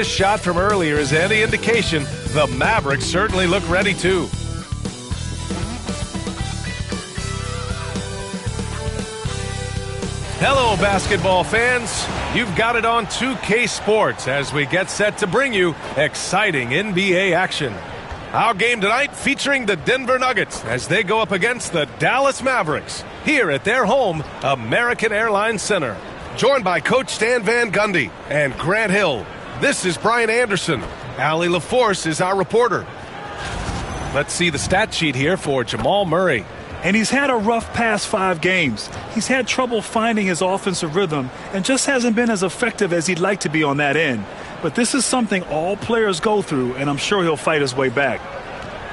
This shot from earlier is any indication, the Mavericks certainly look ready too. Hello, basketball fans. You've got it on 2K Sports as we get set to bring you exciting NBA action. Our game tonight featuring the Denver Nuggets as they go up against the Dallas Mavericks here at their home, American Airlines Center. Joined by Coach Stan Van Gundy and Grant Hill. This is Brian Anderson. Allie LaForce is our reporter. Let's see the stat sheet here for Jamal Murray. And he's had a rough past 5 games. He's had trouble finding his offensive rhythm and just hasn't been as effective as he'd like to be on that end. But this is something all players go through, and I'm sure he'll fight his way back.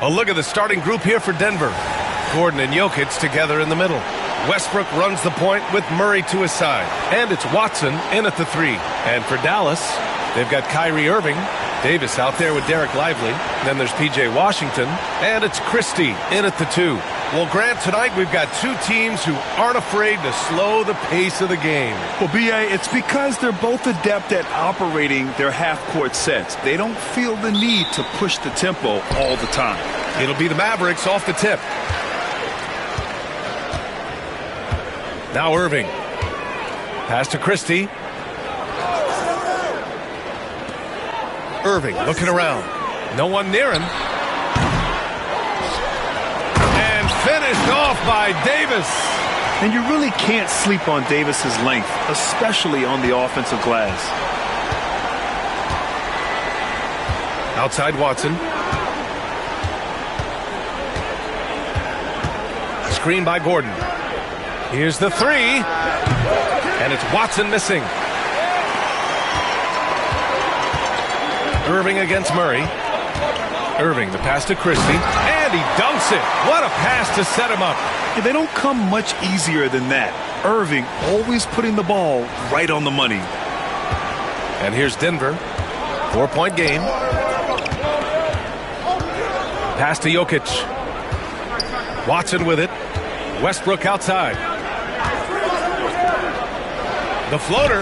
A look at the starting group here for Denver. Gordon and Jokic together in the middle. Westbrook runs the point with Murray to his side. And it's Watson in at the 3. And for Dallas, they've got Kyrie Irving, Davis out there with Derek Lively. Then there's P.J. Washington. And it's Christie in at the 2. Well, Grant, tonight we've got 2 teams who aren't afraid to slow the pace of the game. Well, B.A., it's because they're both adept at operating their half-court sets. They don't feel the need to push the tempo all the time. It'll be the Mavericks off the tip. Now Irving. Pass to Christie. Irving looking around. No one near him. And finished off by Davis. And you really can't sleep on Davis's length, especially on the offensive glass. Outside Watson. Screen by Gordon. Here's the 3. And it's Watson missing. Irving against Murray. Irving, the pass to Christie. And he dunks it. What a pass to set him up. Yeah, they don't come much easier than that. Irving always putting the ball right on the money. And here's Denver. 4-point game. Pass to Jokic. Watson with it. Westbrook outside. The floater.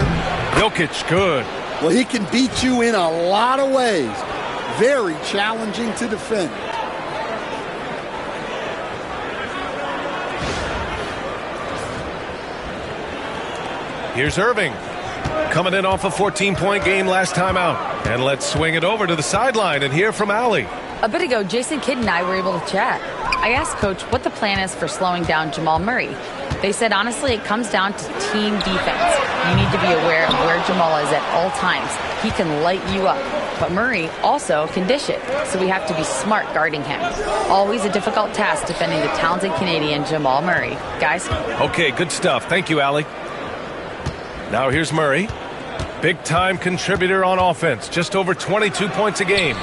Jokic, good. Well, he can beat you in a lot of ways. Very challenging to defend. Here's Irving. Coming in off a 14-point game last time out. And let's swing it over to the sideline and hear from Allie. A bit ago, Jason Kidd and I were able to chat. I asked Coach what the plan is for slowing down Jamal Murray. They said, honestly, it comes down to team defense. You need to be aware of where Jamal is at all times. He can light you up. But Murray also can dish it, so we have to be smart guarding him. Always a difficult task defending the talented Canadian Jamal Murray. Guys? Okay, good stuff. Thank you, Allie. Now here's Murray. Big-time contributor on offense. Just over 22 points a game.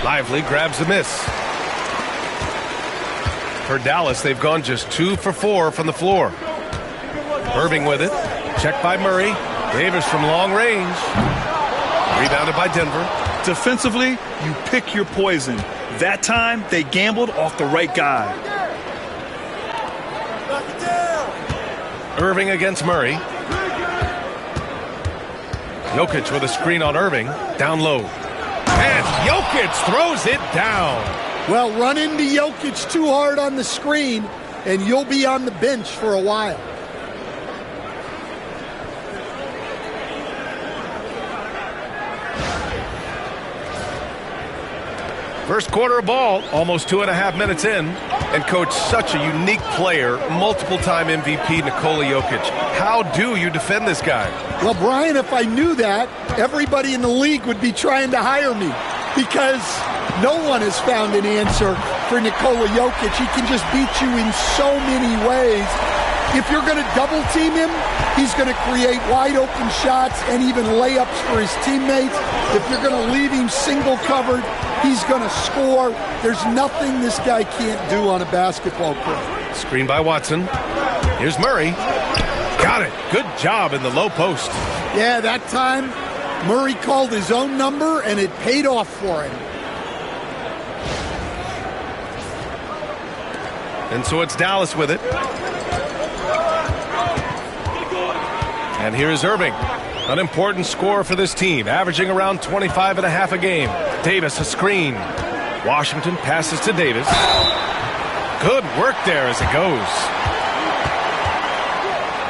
Lively grabs the miss. For Dallas, they've gone just 2 for 4 from the floor. Irving with it. Checked by Murray. Davis from long range. Rebounded by Denver. Defensively, you pick your poison. That time, they gambled off the right guy. Irving against Murray. Jokic with a screen on Irving. Down low. And Jokic throws it down. Well, run into Jokic too hard on the screen, and you'll be on the bench for a while. First quarter of ball, almost 2.5 minutes in. And, Coach, such a unique player, multiple-time MVP Nikola Jokic. How do you defend this guy? Well, Brian, if I knew that, everybody in the league would be trying to hire me because no one has found an answer for Nikola Jokic. He can just beat you in so many ways. If you're going to double team him, he's going to create wide open shots and even layups for his teammates. If you're going to leave him single covered, he's going to score. There's nothing this guy can't do on a basketball court. Screen by Watson. Here's Murray. Got it. Good job in the low post. Yeah, that time Murray called his own number and it paid off for him. And so it's Dallas with it. And here's Irving. An important score for this team, averaging around 25.5 a game. Davis, a screen. Washington passes to Davis. Good work there as it goes.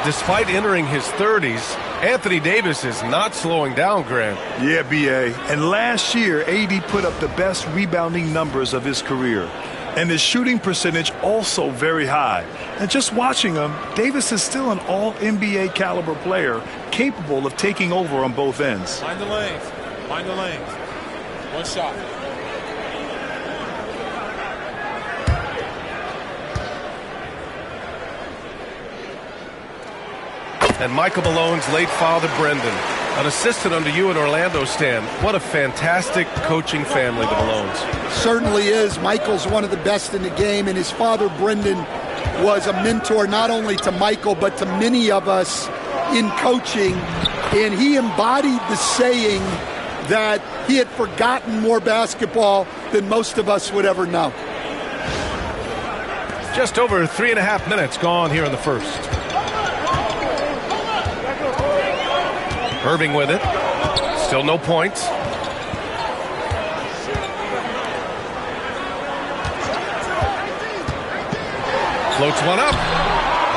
Despite entering his 30s, Anthony Davis is not slowing down, Grant. Yeah, B.A. And last year, AD put up the best rebounding numbers of his career. And his shooting percentage also very high. And just watching him, Davis is still an all-NBA caliber player, capable of taking over on both ends. Find the lanes. Find the lanes. One shot. And Michael Malone's late father, Brendan, an assistant under you in Orlando, Stan. What a fantastic coaching family, the Malones. Certainly is. Michael's one of the best in the game, and his father, Brendan, was a mentor not only to Michael, but to many of us in coaching. And he embodied the saying that he had forgotten more basketball than most of us would ever know. Just over 3.5 minutes gone here in the first. Irving with it. Still no points. Floats one up.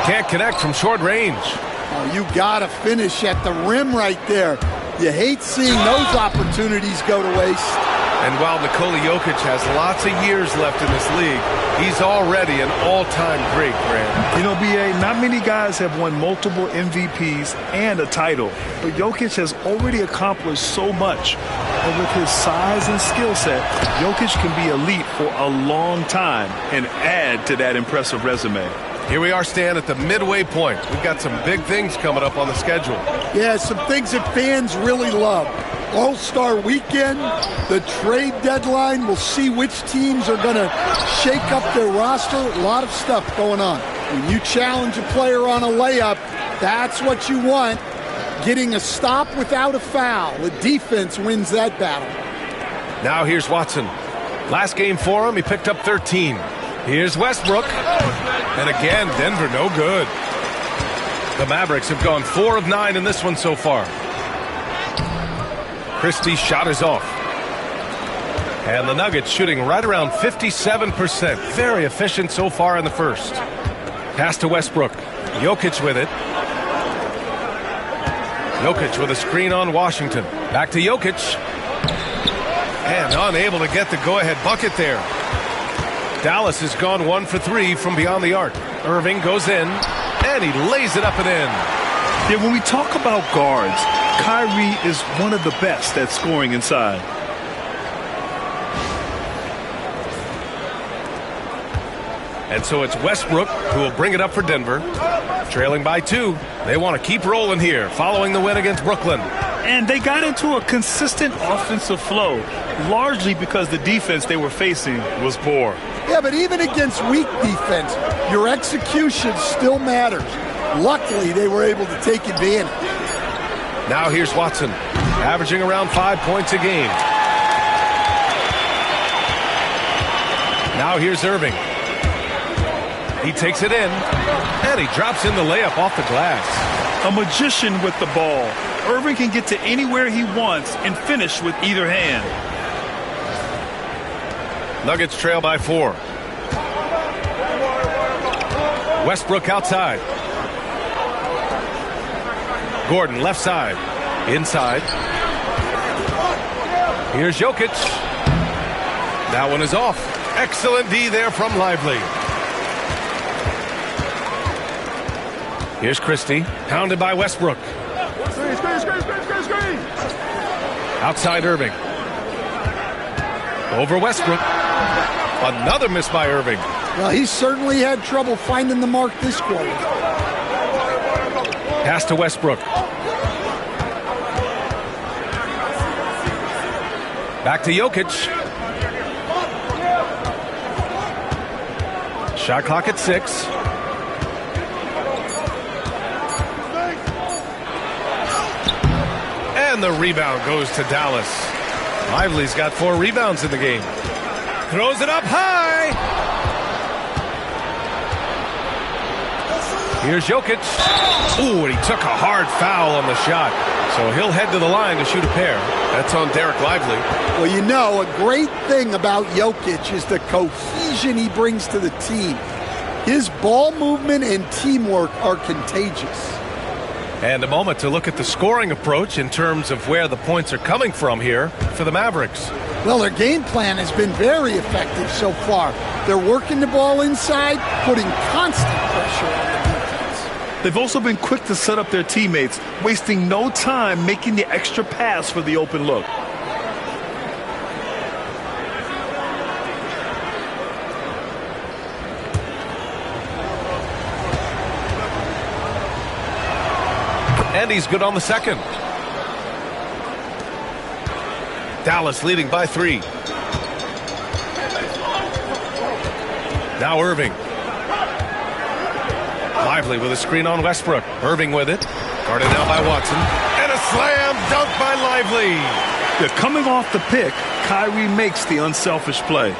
Can't connect from short range. Oh, you got to finish at the rim right there. You hate seeing those opportunities go to waste. And while Nikola Jokic has lots of years left in this league, he's already an all-time great, Grant. You know, B.A., not many guys have won multiple MVPs and a title, but Jokic has already accomplished so much. And with his size and skill set, Jokic can be elite for a long time and add to that impressive resume. Here we are, Stan, at the midway point. We've got some big things coming up on the schedule. Yeah, some things that fans really love. All-Star Weekend, the trade deadline. We'll see which teams are going to shake up their roster. A lot of stuff going on. When you challenge a player on a layup, that's what you want. Getting a stop without a foul. The defense wins that battle. Now here's Watson. Last game for him, he picked up 13. Here's Westbrook. And again, Denver no good. The Mavericks have gone 4 of 9 in this one so far. Christie's shot is off. And the Nuggets shooting right around 57%. Very efficient so far in the first. Pass to Westbrook. Jokic with it. Jokic with a screen on Washington. Back to Jokic. And unable to get the go-ahead bucket there. Dallas has gone 1 for 3 from beyond the arc. Irving goes in, and he lays it up and in. Yeah, when we talk about guards, Kyrie is one of the best at scoring inside. And so it's Westbrook who will bring it up for Denver. Trailing by 2. They want to keep rolling here, following the win against Brooklyn. And they got into a consistent offensive flow, largely because the defense they were facing was poor. Yeah, but even against weak defense, your execution still matters. Luckily, they were able to take advantage. Now here's Watson, averaging around 5 points a game. Now here's Irving. He takes it in, and he drops in the layup off the glass. A magician with the ball. Irving can get to anywhere he wants and finish with either hand. Nuggets trail by 4. Westbrook outside. Gordon left side. Inside. Here's Jokic. That one is off. Excellent D there from Lively. Here's Christie, pounded by Westbrook. Outside Irving. Over Westbrook. Another miss by Irving. Well, he certainly had trouble finding the mark this quarter. Pass to Westbrook. Back to Jokic. Shot clock at 6. And the rebound goes to Dallas. Lively's got 4 rebounds in the game. Throws it up high. Here's Jokic. Ooh, and he took a hard foul on the shot. So he'll head to the line to shoot a pair. That's on Derek Lively. Well, you know, a great thing about Jokic is the cohesion he brings to the team. His ball movement and teamwork are contagious. And a moment to look at the scoring approach in terms of where the points are coming from here for the Mavericks. Well, their game plan has been very effective so far. They're working the ball inside, putting constant pressure on the defense. They've also been quick to set up their teammates, wasting no time making the extra pass for the open look. And he's good on the second. Dallas leading by 3. Now Irving. Lively with a screen on Westbrook. Irving with it. Guarded now by Watson. And a slam dunk by Lively. Yeah, coming off the pick, Kyrie makes the unselfish play.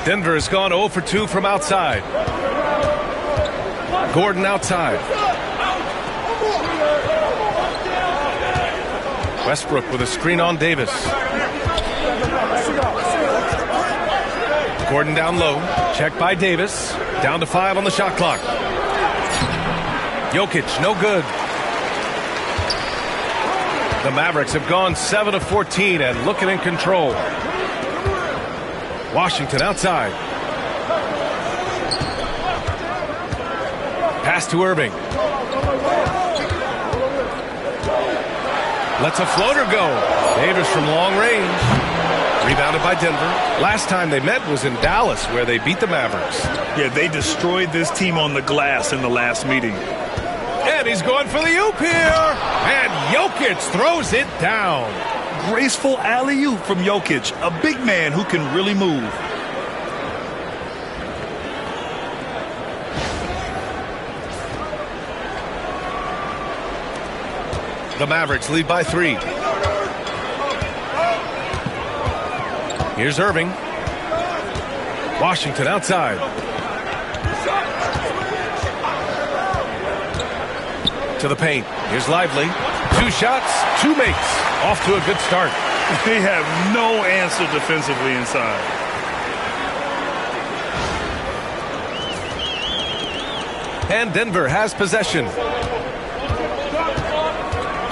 Denver has gone 0 for 2 from outside. Gordon outside. Westbrook with a screen on Davis. Gordon down low. Checked by Davis. Down to 5 on the shot clock. Jokic, no good. The Mavericks have gone 7 of 14 and looking in control. Washington outside. Pass to Irving. Lets a floater go. Davis from long range. Rebounded by Denver. Last time they met was in Dallas, where they beat the Mavericks. Yeah, they destroyed this team on the glass in the last meeting. And he's going for the oop here. And Jokic throws it down. Graceful alley-oop from Jokic, a big man who can really move. The Mavericks lead by 3. Here's Irving. Washington outside. To the paint. Here's Lively. 2 shots, 2 makes. Off to a good start. They have no answer defensively inside. And Denver has possession.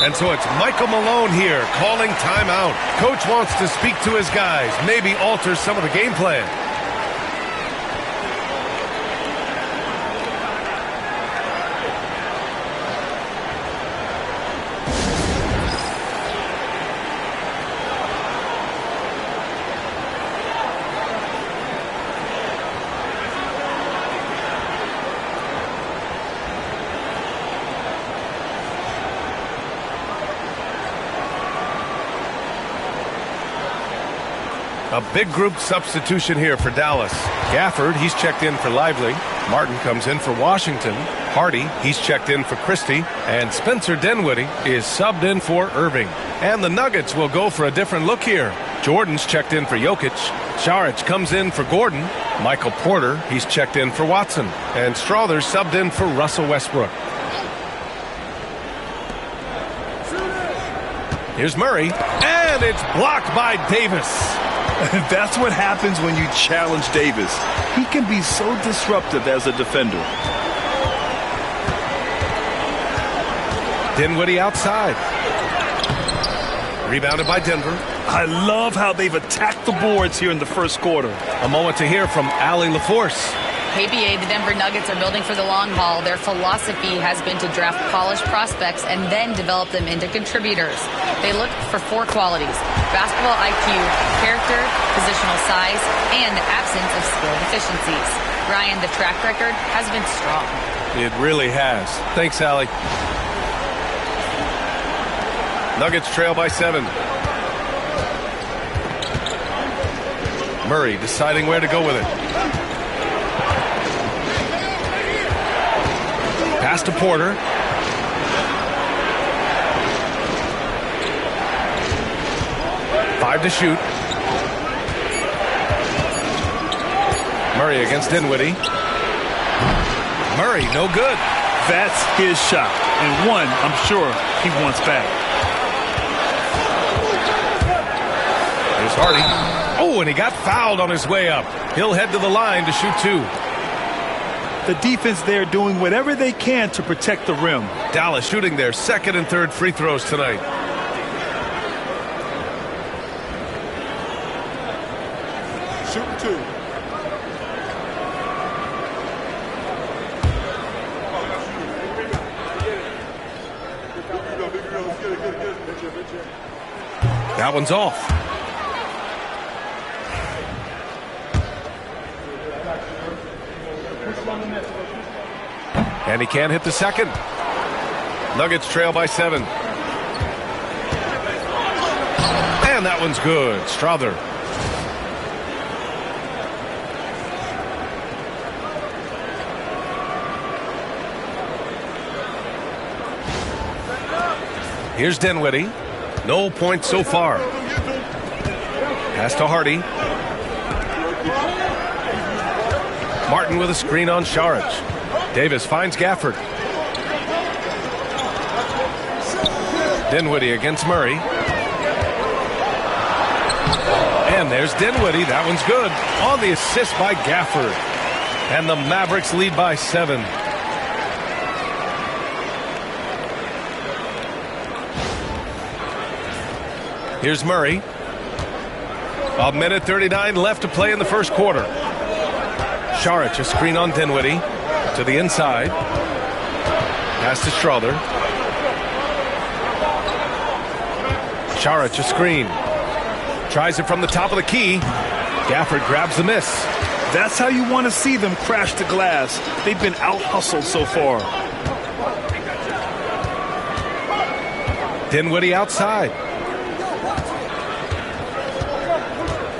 And so it's Michael Malone here calling timeout. Coach wants to speak to his guys, maybe alter some of the game plan. A big group substitution here for Dallas. Gafford, he's checked in for Lively. Martin comes in for Washington. Hardy, he's checked in for Christie. And Spencer Dinwiddie is subbed in for Irving. And the Nuggets will go for a different look here. Jordan's checked in for Jokic. Saric comes in for Gordon. Michael Porter, he's checked in for Watson. And Strother's subbed in for Russell Westbrook. Here's Murray. And it's blocked by Davis. That's what happens when you challenge Davis. He can be so disruptive as a defender. Dinwiddie outside. Rebounded by Denver. I love how they've attacked the boards here in the first quarter. A moment to hear from Allie LaForce. KBA, the Denver Nuggets are building for the long haul. Their philosophy has been to draft polished prospects and then develop them into contributors. They look for 4 qualities: basketball IQ, character, positional size, and the absence of skill deficiencies. Ryan, the track record has been strong. It really has. Thanks, Allie. Nuggets trail by 7. Murray deciding where to go with it. Pass to Porter. Five to shoot. Murray against Dinwiddie. Murray, no good. That's his shot, and one I'm sure he wants back. Here's Hardy. Oh, and he got fouled on his way up. He'll head to the line to shoot 2. The defense there doing whatever they can to protect the rim. Dallas shooting their second and third free throws tonight. Shooting 2. That one's off. And he can't hit the second. Nuggets trail by 7. And that one's good. Strother. Here's Dinwiddie. No points so far. Pass to Hardy. Martin with a screen on Saric. Davis finds Gafford. Dinwiddie against Murray. And there's Dinwiddie. That one's good. On the assist by Gafford. And the Mavericks lead by 7. Here's Murray. 1:39 left to play in the first quarter. Saric, a screen on Dinwiddie. To the inside. Pass to Strother. Saric, a screen. Tries it from the top of the key. Gafford grabs the miss. That's how you want to see them crash the glass. They've been out-hustled so far. Dinwiddie outside.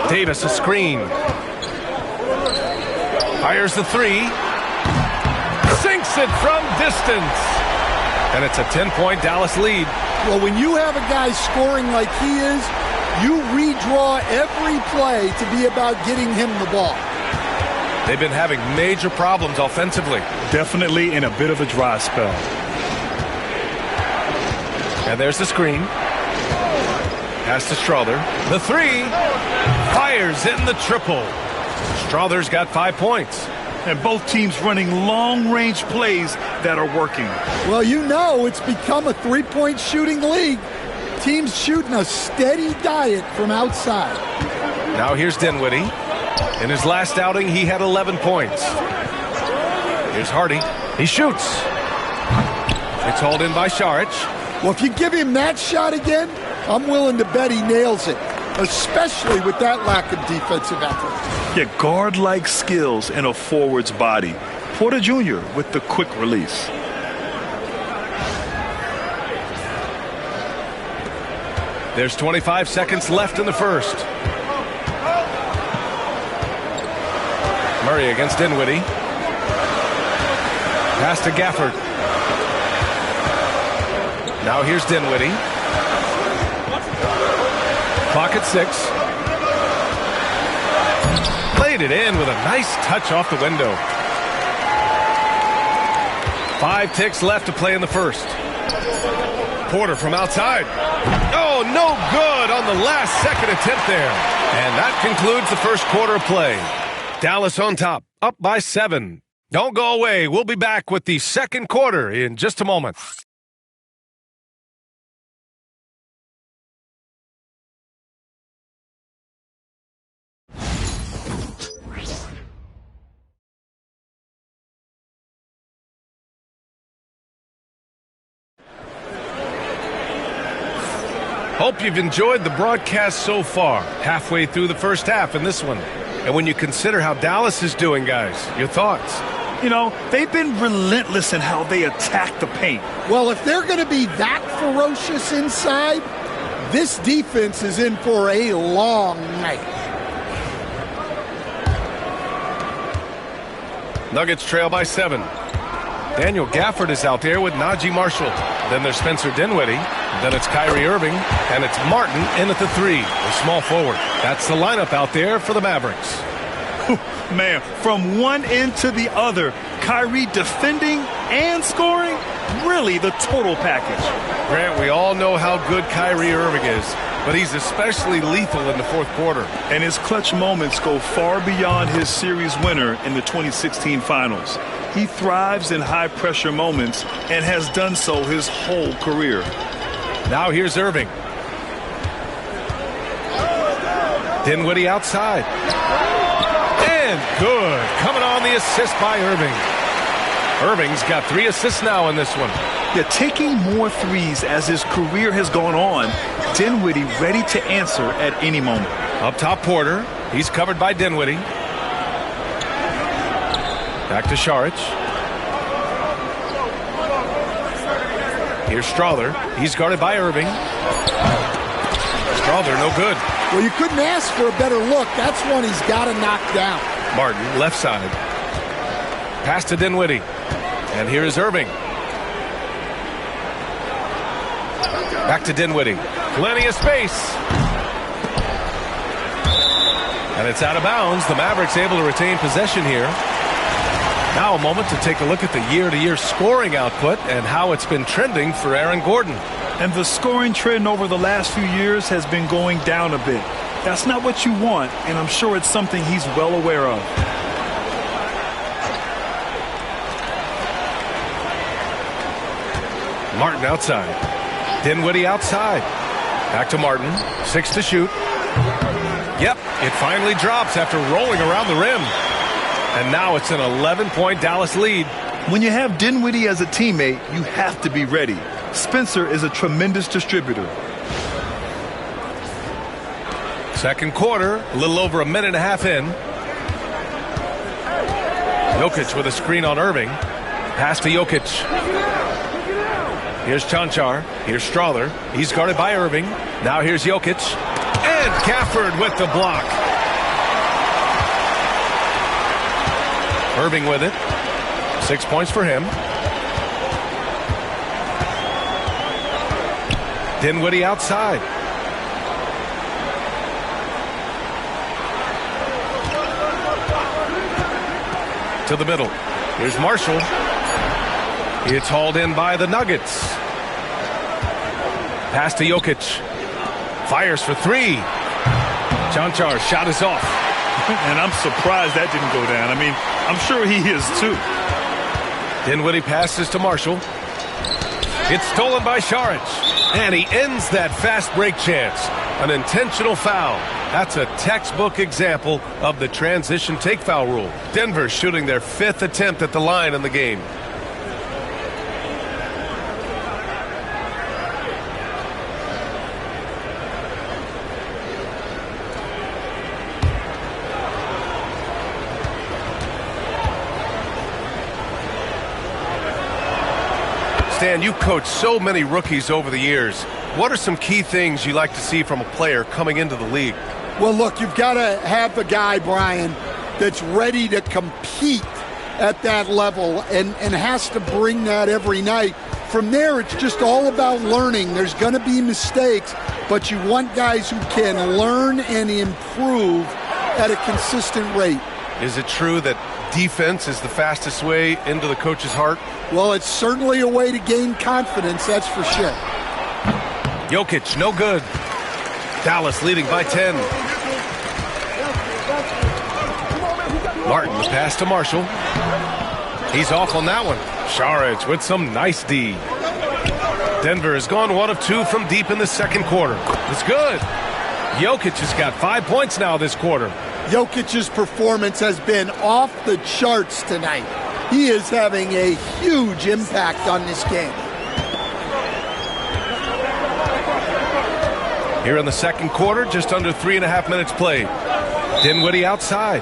Davis, a screen. Fires the 3. Sinks it from distance. And it's a 10-point Dallas lead. Well, when you have a guy scoring like he is, you redraw every play to be about getting him the ball. They've been having major problems offensively. Definitely in a bit of a dry spell. And there's the screen. Pass to Strother. The 3. Fires in the triple. Strother's got 5 points. And both teams running long-range plays that are working. Well, you know it's become a three-point shooting league. Teams shooting a steady diet from outside. Now here's Dinwiddie. In his last outing, he had 11 points. Here's Hardy. He shoots. It's hauled in by Saric. Well, if you give him that shot again, I'm willing to bet he nails it, especially with that lack of defensive effort. Yeah, guard-like skills in a forward's body. Porter Jr. with the quick release. There's 25 seconds left in the first. Murray against Dinwiddie. Pass to Gafford. Now here's Dinwiddie. Clock at 6. Played it in with a nice touch off the window. 5 ticks left to play in the first. Porter from outside. Oh, no good on the last second attempt there. And that concludes the first quarter of play. Dallas on top, up by 7. Don't go away. We'll be back with the second quarter in just a moment. Hope you've enjoyed the broadcast so far. Halfway through the first half in this one. And when you consider how Dallas is doing, guys, your thoughts? You know, they've been relentless in how they attack the paint. Well, if they're going to be that ferocious inside, this defense is in for a long night. Nuggets trail by 7. Daniel Gafford is out there with Najee Marshall. Then there's Spencer Dinwiddie. Then it's Kyrie Irving. And it's Martin in at the 3, the small forward. That's the lineup out there for the Mavericks. Man, from one end to the other, Kyrie defending and scoring, really the total package. Grant, we all know how good Kyrie Irving is, but he's especially lethal in the fourth quarter. And his clutch moments go far beyond his series winner in the 2016 finals. He thrives in high-pressure moments and has done so his whole career. Now here's Irving. Dinwiddie outside. And good. Coming on the assist by Irving. Irving's got 3 assists now in this one. Yeah, taking more threes as his career has gone on. Dinwiddie ready to answer at any moment. Up top, Porter. He's covered by Dinwiddie. Back to Saric. Here's Strawther. He's guarded by Irving. Strawther, no good. Well, you couldn't ask for a better look. That's one he's got to knock down. Martin, left side. Pass to Dinwiddie. And here is Irving. Back to Dinwiddie. Plenty of space. And it's out of bounds. The Mavericks able to retain possession here. Now a moment to take a look at the year-to-year scoring output and how it's been trending for Aaron Gordon. And the scoring trend over the last few years has been going down a bit. That's not what you want, and I'm sure it's something he's well aware of. Martin outside. Dinwiddie outside. Back to Martin. 6 to shoot. Yep, it finally drops after rolling around the rim. And now it's an 11-point Dallas lead. When you have Dinwiddie as a teammate, you have to be ready. Spencer is a tremendous distributor. Second quarter, a little over a minute and a half in. Jokic with a screen on Irving. Pass to Jokic. Here's Chanchar. Here's Strawther. He's guarded by Irving. Now here's Jokic. And Gafford with the block. Irving with it. 6 points for him. Dinwiddie outside. To the middle. Here's Marshall. It's hauled in by the Nuggets. Pass to Jokic. Fires for 3. Chanchar shot is off. And I'm surprised that didn't go down. I mean, I'm sure he is too. Dinwiddie passes to Marshall. It's stolen by Saric. And he ends that fast break chance. An intentional foul. That's a textbook example of the transition take foul rule. Denver shooting their 5th attempt at the line in the game. Stan, you've coached so many rookies over the years. What are some key things you like to see from a player coming into the league? Well, look, you've got to have a guy, Brian, that's ready to compete at that level and has to bring that every night. From there, it's just all about learning. There's going to be mistakes, but you want guys who can learn and improve at a consistent rate. Is it true that defense is the fastest way into the coach's heart? Well, it's certainly a way to gain confidence, that's for sure. Jokic, no good. Dallas leading by 10. Martin, the pass to Marshall. He's off on that one. Saric with some nice D. Denver has gone 1 of 2 from deep in the second quarter. It's good. Jokic has got 5 points now this quarter. Jokic's performance has been off the charts tonight. He is having a huge impact on this game. Here in the second quarter, just under 3.5 minutes played. Dinwiddie outside.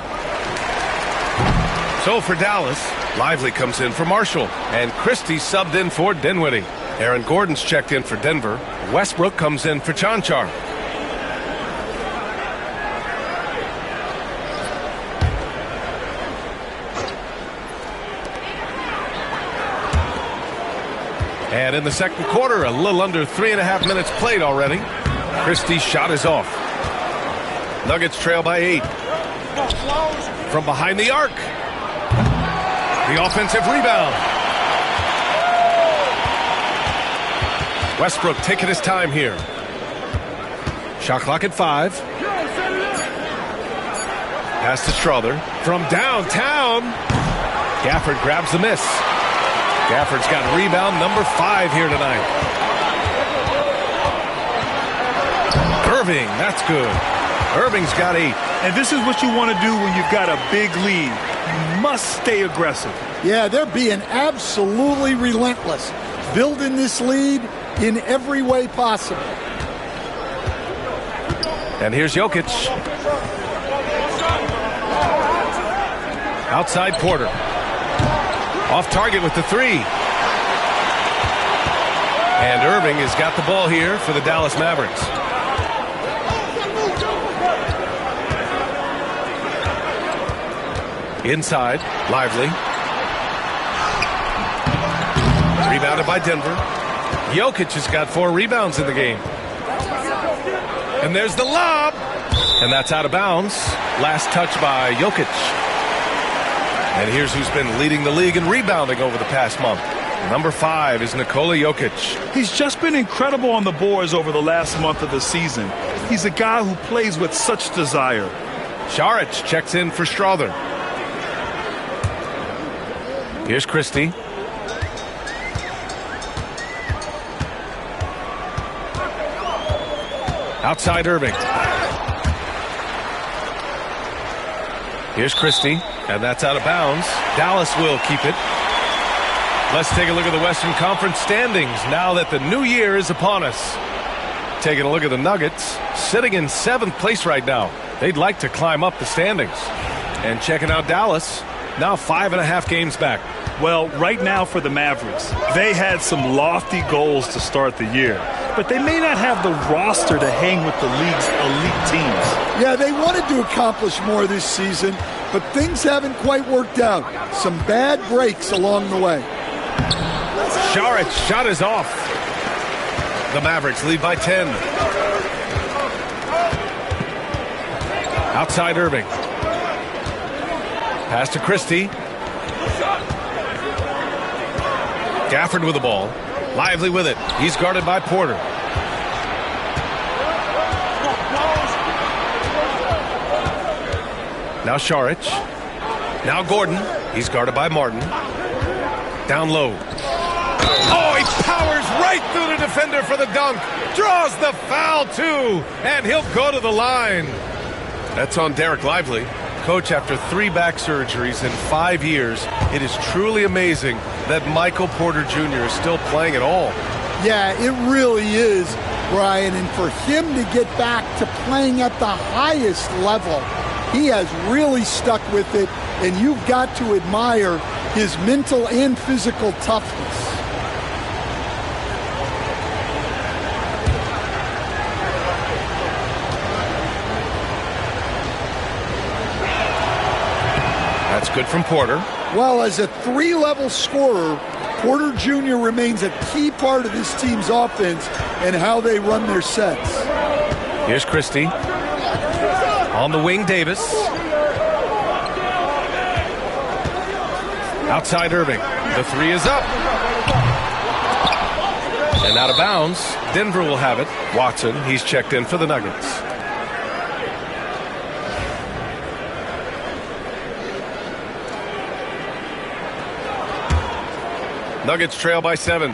So for Dallas, Lively comes in for Marshall, and Christie subbed in for Dinwiddie. Aaron Gordon's checked in for Denver. Westbrook comes in for Chanchar. And in the second quarter, a little under 3.5 minutes played already. Christie's shot is off. Nuggets trail by 8. from behind the arc. The offensive rebound. Westbrook taking his time here. Shot clock at 5. Pass to Strother from downtown. Gafford grabs the miss. Gafford's got rebound number 5 here tonight. Irving, that's good. Irving's got 8. And this is what you want to do when you've got a big lead. You must stay aggressive. Yeah, they're being absolutely relentless, building this lead in every way possible. And here's Jokic. Outside Porter. Off target with the 3. And Irving has got the ball here for the Dallas Mavericks. Inside, Lively. Rebounded by Denver. Jokic has got 4 rebounds in the game. And there's the lob. And that's out of bounds. Last touch by Jokic. And here's who's been leading the league in rebounding over the past month. Number 5 is Nikola Jokic. He's just been incredible on the boards over the last month of the season. He's a guy who plays with such desire. Saric checks in for Strother. Here's Christie. Outside Irving. Here's Christie, and that's out of bounds. Dallas will keep it. Let's take a look at the Western Conference standings now that the new year is upon us. Taking a look at the Nuggets, sitting in 7th place right now. They'd like to climb up the standings. And checking out Dallas, now 5.5 games back. Well, right now for the Mavericks, they had some lofty goals to start the year, but they may not have the roster to hang with the league's elite teams. Yeah, they wanted to accomplish more this season, but things haven't quite worked out. Some bad breaks along the way. Saric shot is off. The Mavericks lead by 10. Outside Irving. Pass to Christie. Gafford with the ball. Lively with it. He's guarded by Porter. Now Saric. Now Gordon. He's guarded by Martin. Down low. Oh, he powers right through the defender for the dunk. Draws the foul, too. And he'll go to the line. That's on Derek Lively. Coach, after 3 back surgeries in 5 years, it is truly amazing that Michael Porter Jr. is still playing at all. Yeah, it really is, Brian. And for him to get back to playing at the highest level, he has really stuck with it. And you've got to admire his mental and physical toughness. That's good from Porter. Well, as a 3-level scorer, Porter Jr. remains a key part of this team's offense and how they run their sets. Here's Christie. On the wing, Davis. Outside Irving. The 3 is up. And out of bounds. Denver will have it. Watson, he's checked in for the Nuggets. Nuggets trail by 7.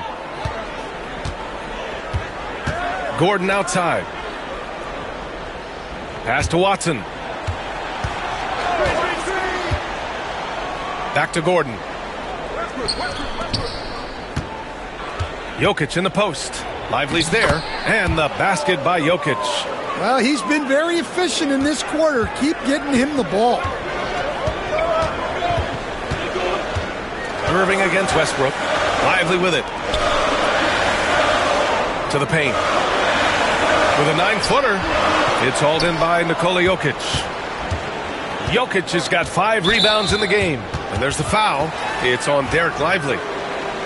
Gordon outside. Pass to Watson. Back to Gordon. Jokic in the post. Lively's there. And the basket by Jokic. Well, he's been very efficient in this quarter. Keep getting him the ball. Irving against Westbrook. Lively with it. To the paint. With a 9-footer. It's hauled in by Nikola Jokic. Jokic has got 5 rebounds in the game. And there's the foul. It's on Derek Lively.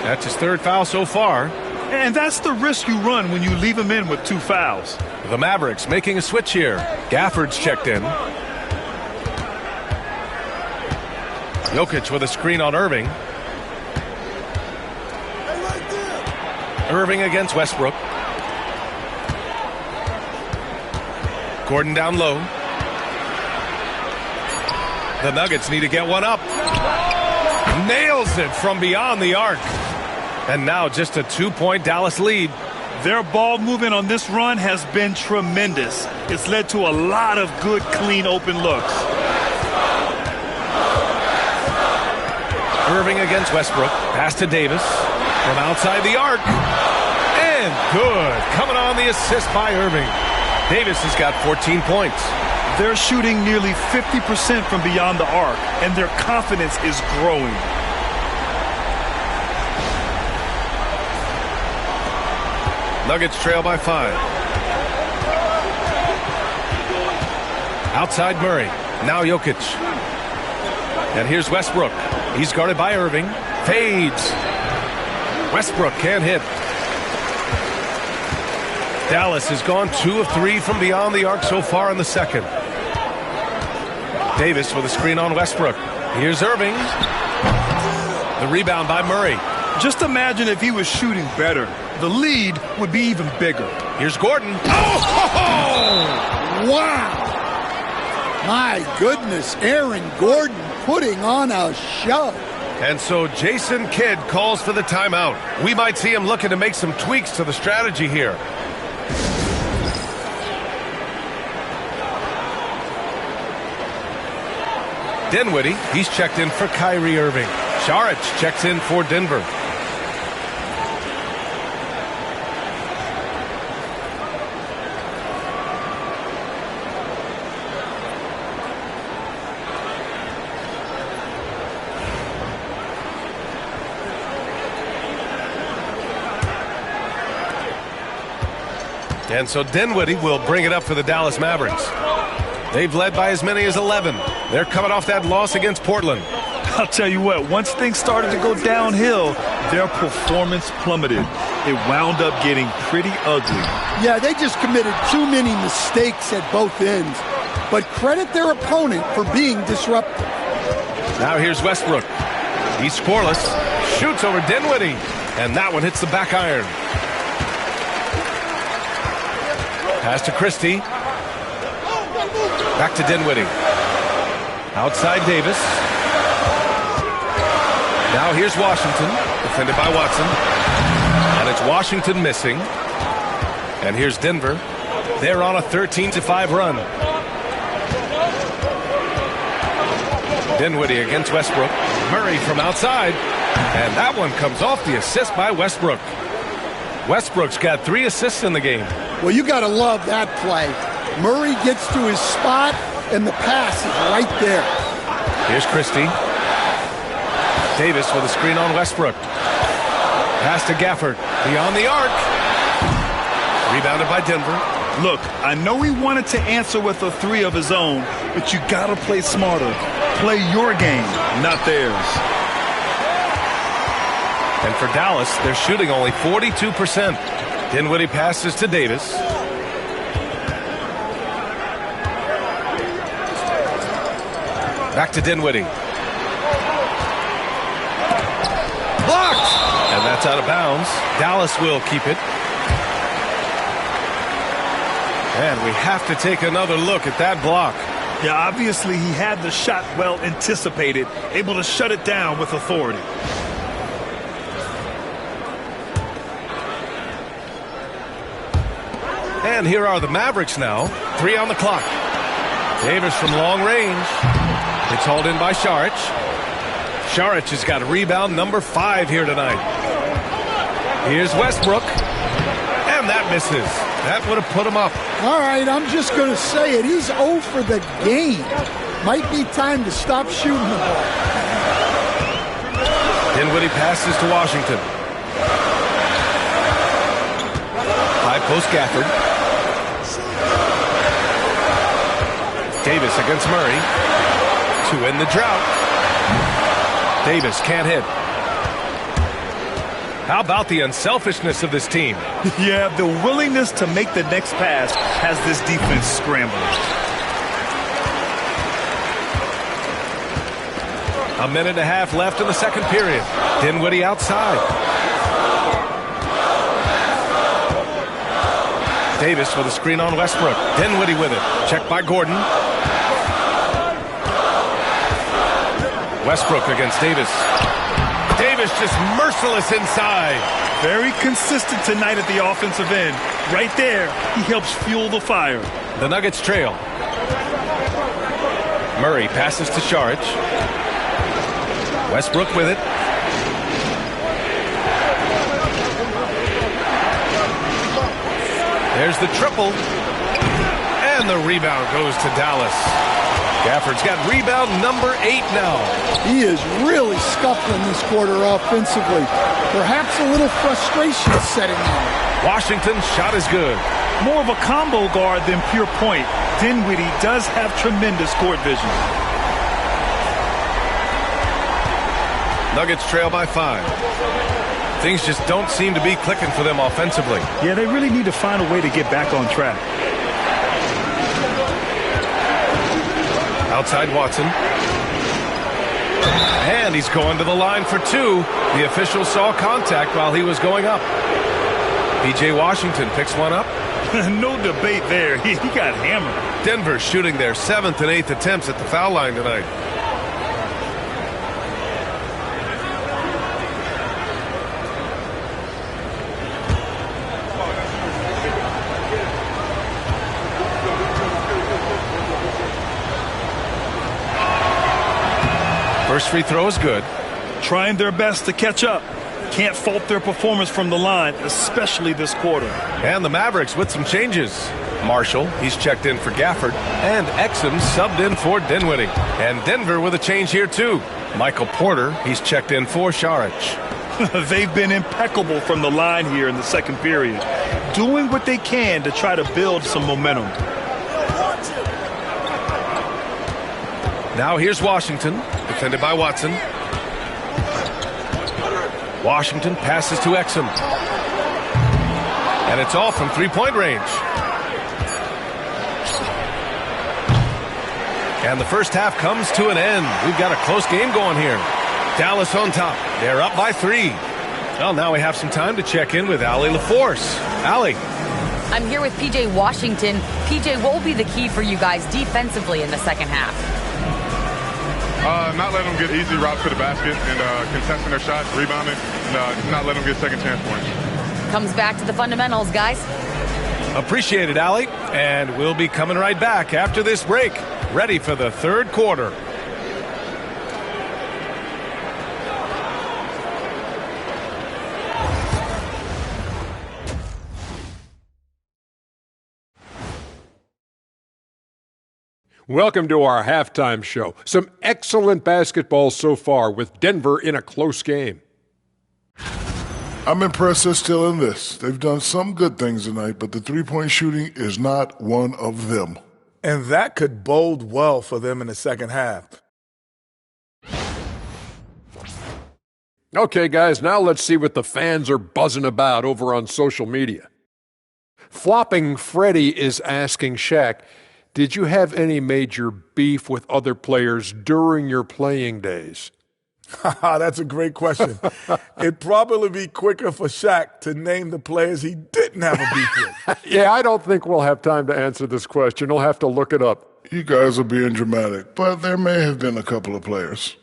That's his 3rd foul so far. And that's the risk you run when you leave him in with 2 fouls. The Mavericks making a switch here. Gafford's checked in. Jokic with a screen on Irving. Irving against Westbrook. Gordon down low. The Nuggets need to get one up. Nails it from beyond the arc. And now just a 2-point Dallas lead. Their ball movement on this run has been tremendous. It's led to a lot of good, clean, open looks. Irving against Westbrook. Pass to Davis. From outside the arc. And good. Coming on the assist by Irving. Davis has got 14 points. They're shooting nearly 50% from beyond the arc, and their confidence is growing. Nuggets trail by 5. Outside Murray. Now Jokic. And here's Westbrook. He's guarded by Irving. Fades. Westbrook can't hit. Dallas has gone 2 of 3 from beyond the arc so far in the second. Davis with a screen on Westbrook. Here's Irving. The rebound by Murray. Just imagine if he was shooting better. The lead would be even bigger. Here's Gordon. Oh! Wow! My goodness, Aaron Gordon putting on a show. And so Jason Kidd calls for the timeout. We might see him looking to make some tweaks to the strategy here. Dinwiddie, he's checked in for Kyrie Irving. Saric checks in for Denver. And so Dinwiddie will bring it up for the Dallas Mavericks. They've led by as many as 11. They're coming off that loss against Portland. I'll tell you what, once things started to go downhill, their performance plummeted. It wound up getting pretty ugly. Yeah, they just committed too many mistakes at both ends. But credit their opponent for being disruptive. Now here's Westbrook. He's scoreless. Shoots over Dinwiddie. And that one hits the back iron. Pass to Christie. Back to Dinwiddie. Outside Davis. Now here's Washington, defended by Watson. And it's Washington missing. And here's Denver. They're on a 13-5 run. Dinwiddie against Westbrook. Murray from outside. And that one comes off the assist by Westbrook. Westbrook's got 3 assists in the game. Well, you got to love that play. Murray gets to his spot, and the pass is right there. Here's Christie. Davis with a screen on Westbrook. Pass to Gafford. Beyond the arc. Rebounded by Denver. Look, I know he wanted to answer with a 3 of his own, but you got to play smarter. Play your game, not theirs. And for Dallas, they're shooting only 42%. Dinwiddie passes to Davis. Back to Dinwiddie. Blocked! And that's out of bounds. Dallas will keep it. And we have to take another look at that block. Yeah, obviously he had the shot well anticipated, able to shut it down with authority. And here are the Mavericks now. 3 on the clock. Davis from long range. It's hauled in by Saric. Saric has got rebound number 5 here tonight. Here's Westbrook. And that misses. That would have put him up. All right, I'm just going to say it. He's 0 for the game. Might be time to stop shooting the ball. Dinwiddie passes to Washington. High post Gafford. Davis against Murray. To end the drought. Davis can't hit. How about the unselfishness of this team? Yeah, the willingness to make the next pass has this defense scrambling. A minute and a half left in the second period. Dinwiddie outside. Davis with a screen on Westbrook. Dinwiddie with it. Checked by Gordon. Westbrook against Davis. Davis just merciless inside. Very consistent tonight at the offensive end. Right there, he helps fuel the fire. The Nuggets trail. Murray passes to Saric. Westbrook with it. There's the triple. And the rebound goes to Dallas. Gafford's got rebound number 8 now. He is really scuffling this quarter offensively. Perhaps a little frustration setting in. Washington's shot is good. More of a combo guard than pure point. Dinwiddie does have tremendous court vision. Nuggets trail by 5. Things just don't seem to be clicking for them offensively. Yeah, they really need to find a way to get back on track. Outside Watson. And he's going to the line for 2. The official saw contact while he was going up. P.J. Washington picks one up. No debate there. He got hammered. Denver shooting their 7th and 8th attempts at the foul line tonight. First free throw is good. Trying their best to catch up. Can't fault their performance from the line, especially this quarter. And the Mavericks with some changes. Marshall, he's checked in for Gafford. And Exum subbed in for Dinwiddie. And Denver with a change here too. Michael Porter, he's checked in for Saric. They've been impeccable from the line here in the second period. Doing what they can to try to build some momentum. Now here's Washington, defended by Watson. Washington passes to Exum. And it's all from three-point range. And the first half comes to an end. We've got a close game going here. Dallas on top. They're up by 3. Well, now we have some time to check in with Allie LaForce. Allie. I'm here with P.J. Washington. P.J., what will be the key for you guys defensively in the second half? Not letting them get easy routes to the basket and contesting their shots, rebounding, and not letting them get second chance points. Comes back to the fundamentals, guys. Appreciate it, Allie. And we'll be coming right back after this break. Ready for the third quarter. Welcome to our halftime show. Some excellent basketball so far with Denver in a close game. I'm impressed they're still in this. They've done some good things tonight, but the three-point shooting is not one of them. And that could bode well for them in the second half. Okay, guys, now let's see what the fans are buzzing about over on social media. Flopping Freddy is asking Shaq, did you have any major beef with other players during your playing days? That's a great question. It'd probably be quicker for Shaq to name the players he didn't have a beef with. Yeah, I don't think we'll have time to answer this question. We'll have to look it up. You guys are being dramatic, but there may have been a couple of players.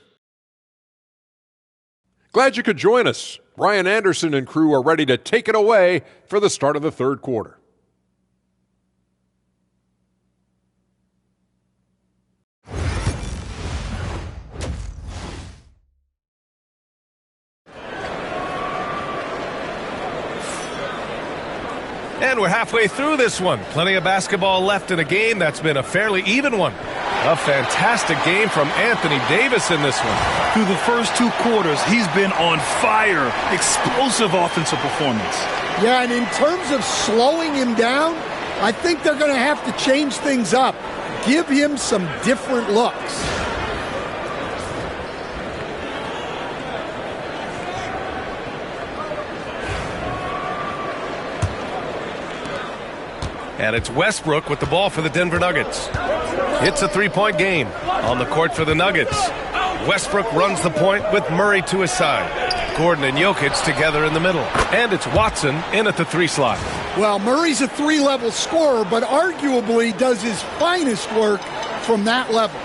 Glad you could join us. Ryan Anderson and crew are ready to take it away for the start of the third quarter. And we're halfway through this one. Plenty of basketball left in a game that's been a fairly even one. A fantastic game from Anthony Davis in this one. Through the first 2 quarters, he's been on fire. Explosive offensive performance. Yeah, and in terms of slowing him down, I think they're going to have to change things up. Give him some different looks. And it's Westbrook with the ball for the Denver Nuggets. It's a 3-point game on the court for the Nuggets. Westbrook runs the point with Murray to his side. Gordon and Jokic together in the middle. And it's Watson in at the 3 slot. Well, Murray's a 3-level scorer, but arguably does his finest work from that level.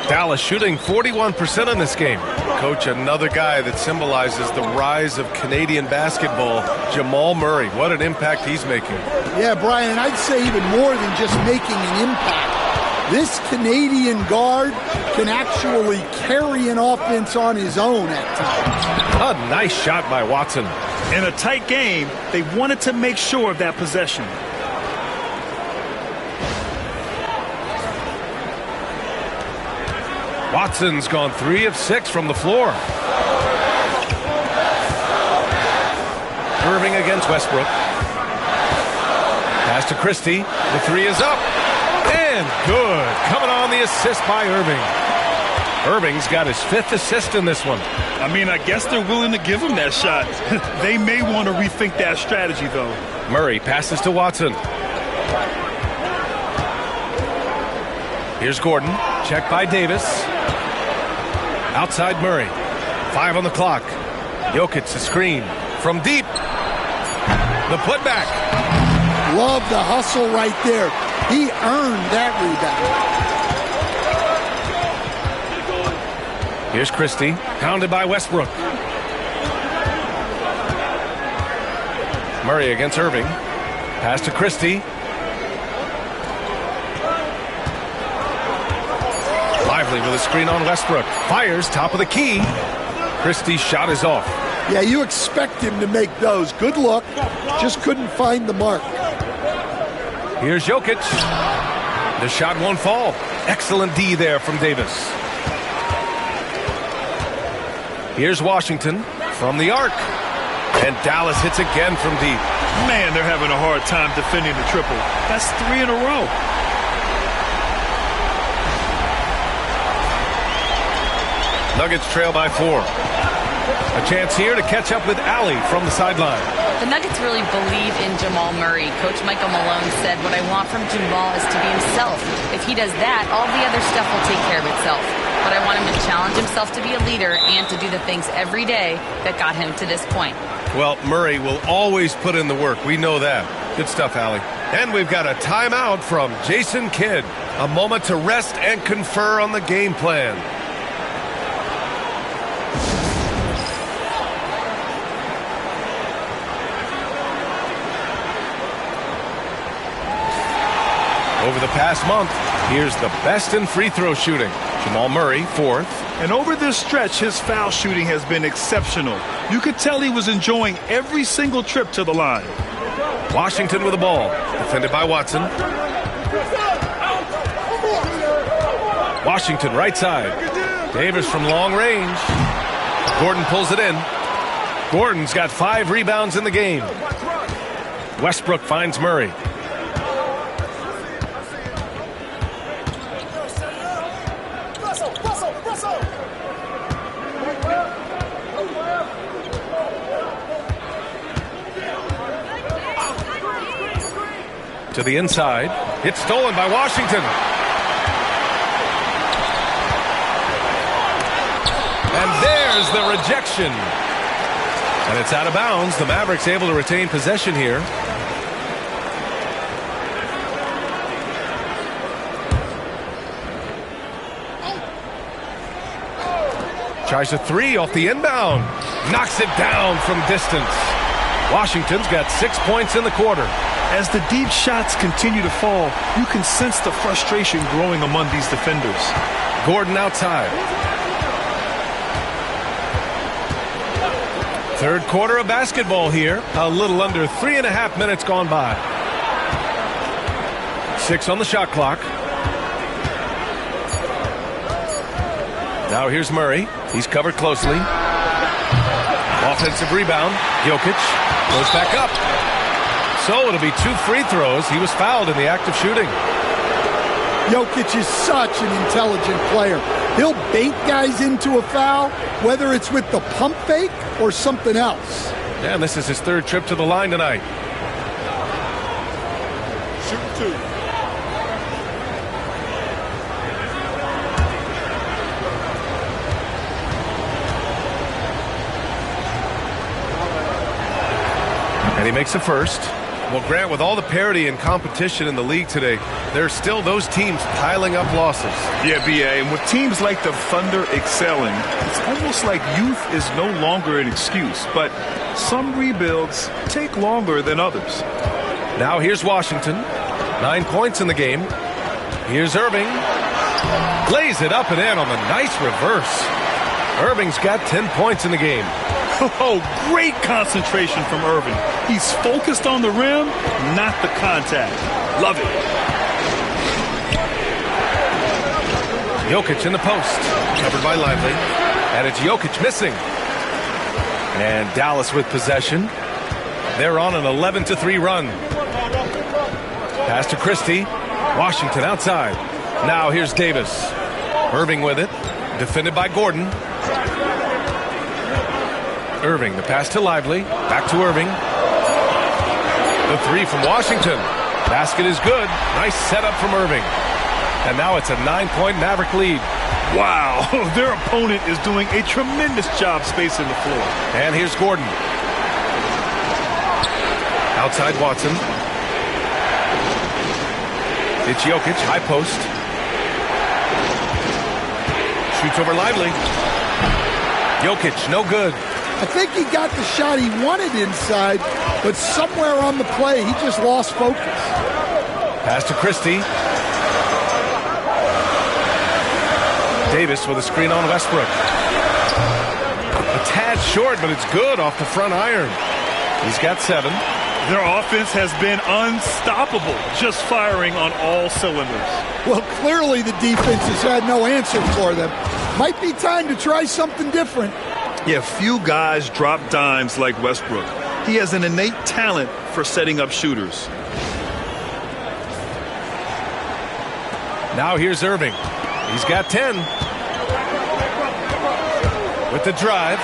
Dallas shooting 41% in this game. Coach, another guy that symbolizes the rise of Canadian basketball, Jamal Murray. What an impact he's making. Yeah, Brian, and I'd say even more than just making an impact. This Canadian guard can actually carry an offense on his own at times. A nice shot by Watson. In a tight game, they wanted to make sure of that possession. Watson's gone 3 of 6 from the floor. Irving against Westbrook. Pass to Christie. The 3 is up. And good. Coming on the assist by Irving. Irving's got his 5th assist in this one. I mean, I guess they're willing to give him that shot. They may want to rethink that strategy, though. Murray passes to Watson. Here's Gordon. Check by Davis. Outside Murray. 5 on the clock. Jokic the screen. From deep. The putback. Love the hustle right there. He earned that rebound. Here's Christie. Pounded by Westbrook. Murray against Irving. Pass to Christie. Lively with a screen on Westbrook. Fires top of the key. Christie's shot is off. Yeah, you expect him to make those. Good luck. Just couldn't find the mark. Here's Jokic. The shot won't fall. Excellent D there from Davis. Here's Washington from the arc. And Dallas hits again from deep. Man, they're having a hard time defending the triple. That's 3 in a row. Nuggets trail by 4. A chance here to catch up with Allie from the sideline. The Nuggets really believe in Jamal Murray. Coach Michael Malone said, what I want from Jamal is to be himself. If he does that, all the other stuff will take care of itself. But I want him to challenge himself to be a leader and to do the things every day that got him to this point. Well, Murray will always put in the work. We know that. Good stuff, Allie. And we've got a timeout from Jason Kidd. A moment to rest and confer on the game plan. Over the past month, here's the best in free throw shooting. Jamal Murray, 4th. And over this stretch, his foul shooting has been exceptional. You could tell he was enjoying every single trip to the line. Washington with the ball. Defended by Watson. Washington right side. Davis from long range. Gordon pulls it in. Gordon's got 5 rebounds in the game. Westbrook finds Murray. To the inside. It's stolen by Washington. And there's the rejection. And it's out of bounds. The Mavericks able to retain possession here. Tries a 3 off the inbound. Knocks it down from distance. Washington's got 6 points in the quarter. As the deep shots continue to fall, you can sense the frustration growing among these defenders. Gordon outside. Third quarter of basketball here. A little under 3.5 minutes gone by. 6 on the shot clock. Now here's Murray. He's covered closely. Offensive rebound. Jokic goes back up. So it'll be 2 free throws. He was fouled in the act of shooting. Jokic is such an intelligent player. He'll bait guys into a foul, whether it's with the pump fake or something else. Yeah, and this is his 3rd trip to the line tonight. Shoot 2. And he makes the first. Well, Grant, with all the parity and competition in the league today, there are still those teams piling up losses. Yeah, B.A., and with teams like the Thunder excelling, it's almost like youth is no longer an excuse. But some rebuilds take longer than others. Now here's Washington. 9 points in the game. Here's Irving. Lays it up and in on the nice reverse. Irving's got 10 points in the game. Oh, great concentration from Irving. He's focused on the rim, not the contact. Love it. Jokic in the post. Covered by Lively. And it's Jokic missing. And Dallas with possession. They're on an 11-3 run. Pass to Christie. Washington outside. Now here's Davis. Irving with it. Defended by Gordon. Irving, the pass to Lively. Back to Irving. The three from Washington. Basket is good. Nice setup from Irving. And now it's a 9-point Maverick lead. Wow, their opponent is doing a tremendous job spacing the floor. And here's Gordon. Outside Watson. It's Jokic, high post. Shoots over Lively. Jokic, no good. I think he got the shot he wanted inside, but somewhere on the play, he just lost focus. Pass to Christie. Davis with a screen on Westbrook. A tad short, but it's good off the front iron. He's got 7. Their offense has been unstoppable, just firing on all cylinders. Well, clearly the defense has had no answer for them. Might be time to try something different. Yeah, few guys drop dimes like Westbrook. He has an innate talent for setting up shooters. Now here's Irving. He's got 10. With the drive.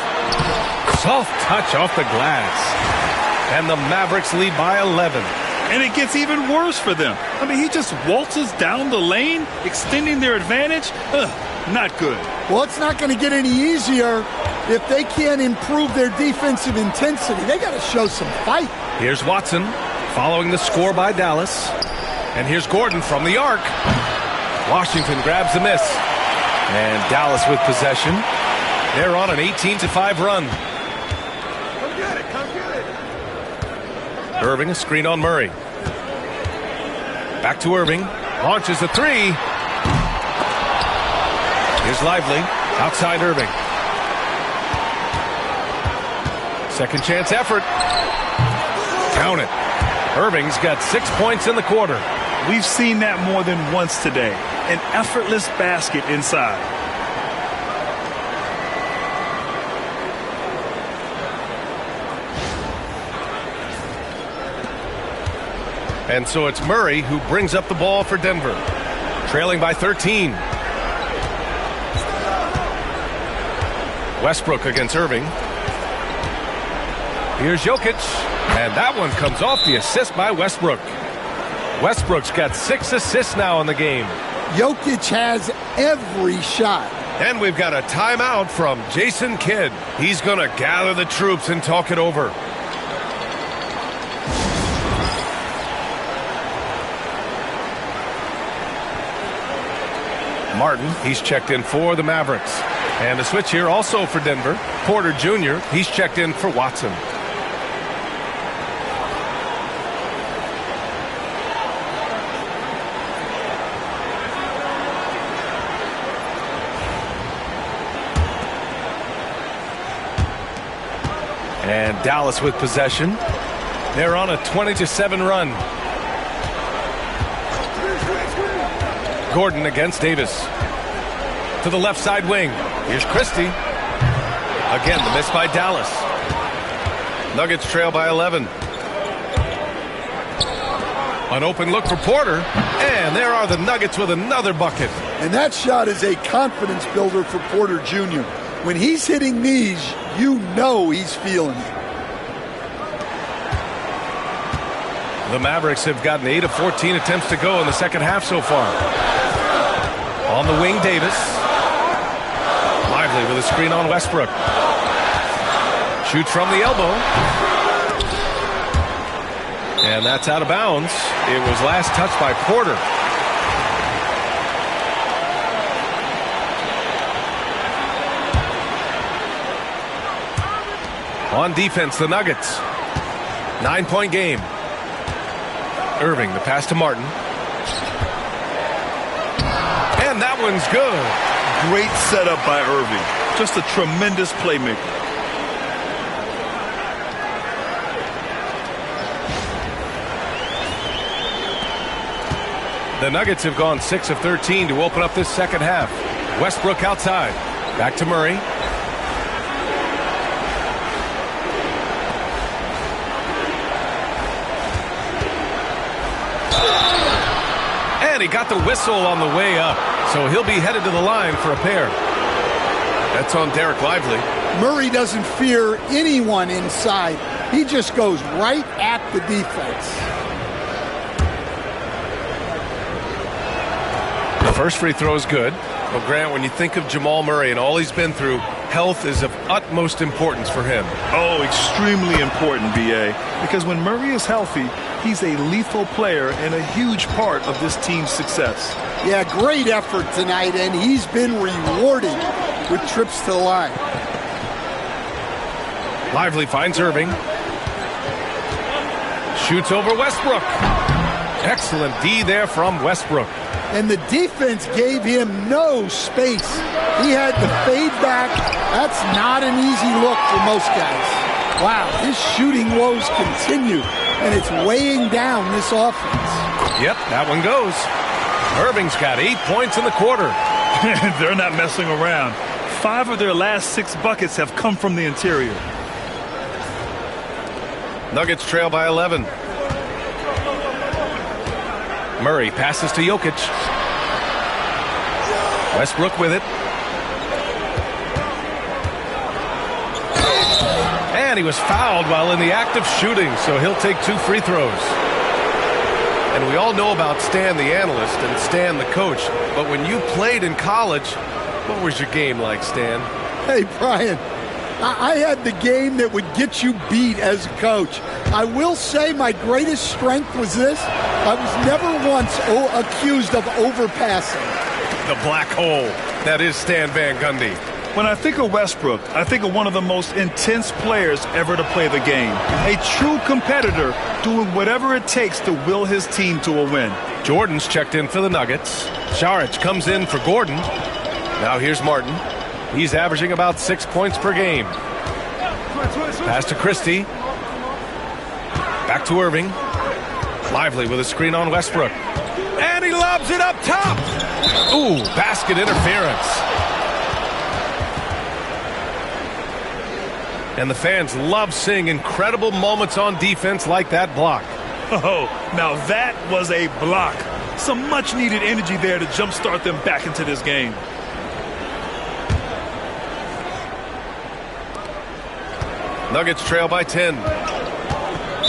Soft touch off the glass. And the Mavericks lead by 11. And it gets even worse for them. I mean, he just waltzes down the lane, extending their advantage. Not good. Well, it's not going to get any easier if they can't improve their defensive intensity. They got to show some fight. Here's Watson following the score by Dallas. And here's Gordon from the arc. Washington grabs the miss. And Dallas with possession. They're on an 18-5 run. Come get it, come get it. Irving, a screen on Murray. Back to Irving. Launches the three. Here's Lively. Outside Irving. Second chance effort. Count it. Irving's got 6 points in the quarter. We've seen that more than once today. An effortless basket inside. And so it's Murray who brings up the ball for Denver. Trailing by 13. Westbrook against Irving. Here's Jokic. And that one comes off the assist by Westbrook. Westbrook's got 6 assists now in the game. Jokic has every shot. And we've got a timeout from Jason Kidd. He's going to gather the troops and talk it over. Martin, he's checked in for the Mavericks. And a switch here also for Denver. Porter Jr., he's checked in for Watson. And Dallas with possession. They're on a 20-7 run. Gordon against Davis. To the left side wing. Here's Christie. Again, the miss by Dallas. Nuggets trail by 11. An open look for Porter. And there are the Nuggets with another bucket. And that shot is a confidence builder for Porter Jr. When he's hitting these, you know he's feeling it. The Mavericks have gotten 8 of 14 attempts to go in the second half so far. On the wing, Davis. Lively with a screen on Westbrook. Shoots from the elbow. And that's out of bounds. It was last touched by Porter. On defense, the Nuggets. 9-point game. Irving, the pass to Martin. And that one's good. Great setup by Irving. Just a tremendous playmaker. The Nuggets have gone 6 of 13 to open up this second half. Westbrook outside. Back to Murray. And he got the whistle on the way up, so he'll be headed to the line for a pair. That's on Derek Lively. Murray doesn't fear anyone inside. He just goes right at the defense. The first free throw is good. Well, Grant, when you think of Jamal Murray and all he's been through, health is of utmost importance for him. Oh, extremely important, B.A., because when Murray is healthy, he's a lethal player and a huge part of this team's success. Yeah, great effort tonight, and he's been rewarded with trips to the line. Lively finds Irving. Shoots over Westbrook. Excellent D there from Westbrook. And the defense gave him no space. He had to fade back. That's not an easy look for most guys. Wow, his shooting woes continue, and it's weighing down this offense. Yep, that one goes. Irving's got 8 points in the quarter. They're not messing around. 5 of their last 6 buckets have come from the interior. Nuggets trail by 11. Murray passes to Jokic. Westbrook with it. And he was fouled while in the act of shooting, so he'll take 2 free throws. And we all know about Stan the analyst and Stan the coach, but when you played in college, what was your game like, Stan? Hey, Brian, I had the game that would get you beat as a coach. I will say my greatest strength was this. I was never once accused of overpassing. The black hole. That is Stan Van Gundy. When I think of Westbrook, I think of one of the most intense players ever to play the game. A true competitor doing whatever it takes to will his team to a win. Jordan's checked in for the Nuggets. Saric comes in for Gordon. Now here's Martin. He's averaging about 6 points per game. Pass to Christie. Back to Irving. Lively with a screen on Westbrook. And he lobs it up top. Ooh, basket interference. And the fans love seeing incredible moments on defense like that block. Oh, now that was a block. Some much-needed energy there to jumpstart them back into this game. Nuggets trail by 10.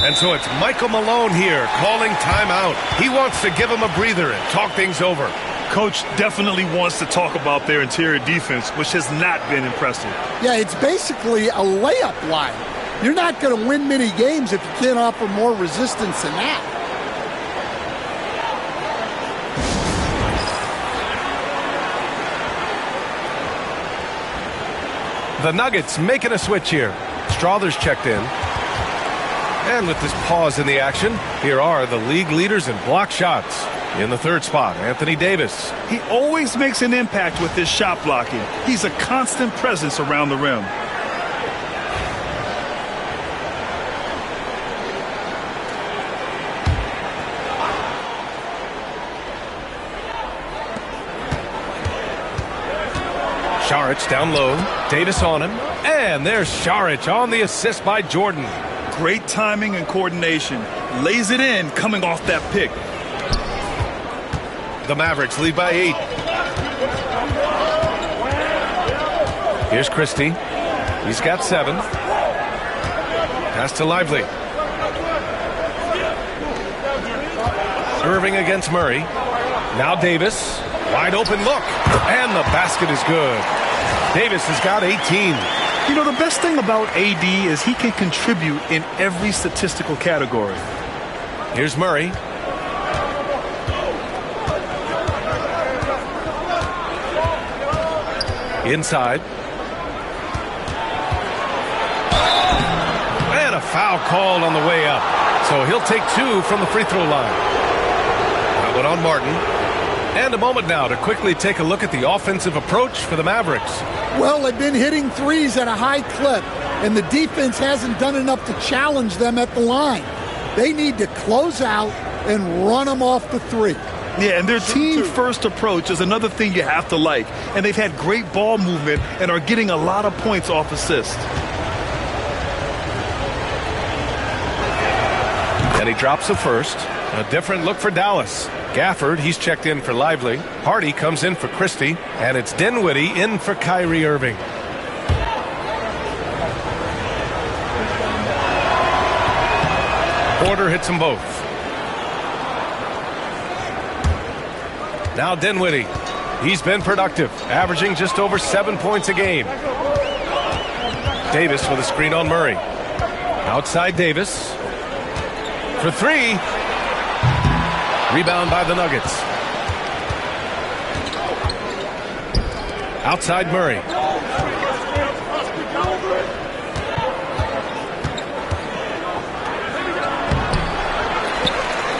And so it's Michael Malone here calling timeout. He wants to give him a breather and talk things over. Coach definitely wants to talk about their interior defense, which has not been impressive. Yeah, it's basically a layup line. You're not going to win many games if you can't offer more resistance than that. The Nuggets making a switch here. Strother's checked in. And with this pause in the action, here are the league leaders in block shots. In the third spot, Anthony Davis. He always makes an impact with his shot blocking. He's a constant presence around the rim. Saric down low. Davis on him. And there's Saric on the assist by Jordan. Great timing and coordination. Lays it in coming off that pick. The Mavericks lead by 8. Here's Christie. He's got 7. Pass to Lively. Irving against Murray. Now Davis. Wide open look. And the basket is good. Davis has got 18. You know, the best thing about AD is he can contribute in every statistical category. Here's Murray. Inside. And a foul called on the way up. So he'll take 2 from the free throw line. That one on Martin. And a moment now to quickly take a look at the offensive approach for the Mavericks. Well, they've been hitting threes at a high clip, and the defense hasn't done enough to challenge them at the line. They need to close out and run them off the three. Yeah, and their team-first approach is another thing you have to like. And they've had great ball movement and are getting a lot of points off assists. And he drops the first. A different look for Dallas. Gafford, he's checked in for Lively. Hardy comes in for Christie. And it's Dinwiddie in for Kyrie Irving. Porter hits them both. Now Dinwiddie. He's been productive, averaging just over 7 points a game. Davis with a screen on Murray. Outside Davis. For 3. Rebound by the Nuggets. Outside Murray.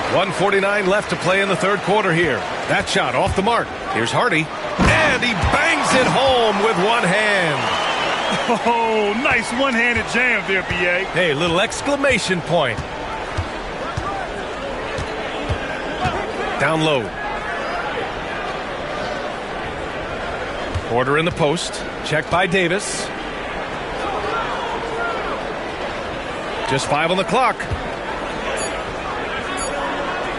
.149 left to play in the third quarter here. That shot off the mark. Here's Hardy. And he bangs it home with one hand. Oh, nice one-handed jam there, B.A. Hey, little exclamation point. Down low. Porter in the post. Checked by Davis. Just 5 on the clock.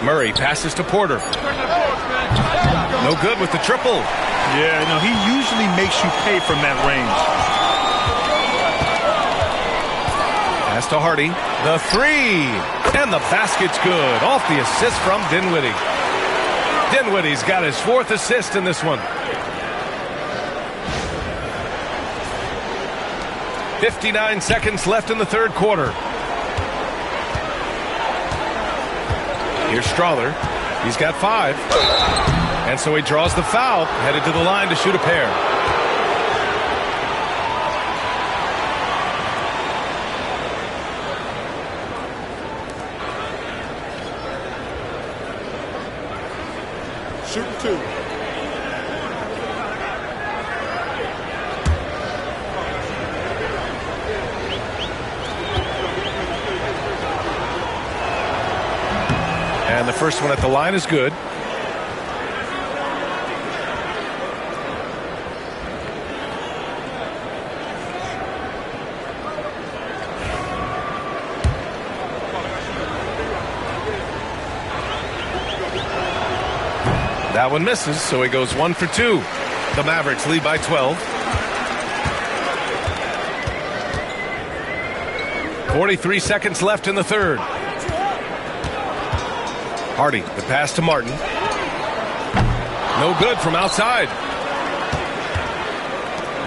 Murray passes to Porter. No good with the triple. Yeah, no, he usually makes you pay from that range. Pass to Hardy. The 3. And the basket's good. Off the assist from Dinwiddie. Dinwiddie's got his 4th assist in this one. 59 seconds left in the third quarter. Here's Strawther. He's got 5. And so he draws the foul, headed to the line to shoot a pair. Shooting 2. And the first one at the line is good. That one misses, so he goes 1 for 2. The Mavericks lead by 12. 43 seconds left in the third. Hardy, the pass to Martin. No good from outside.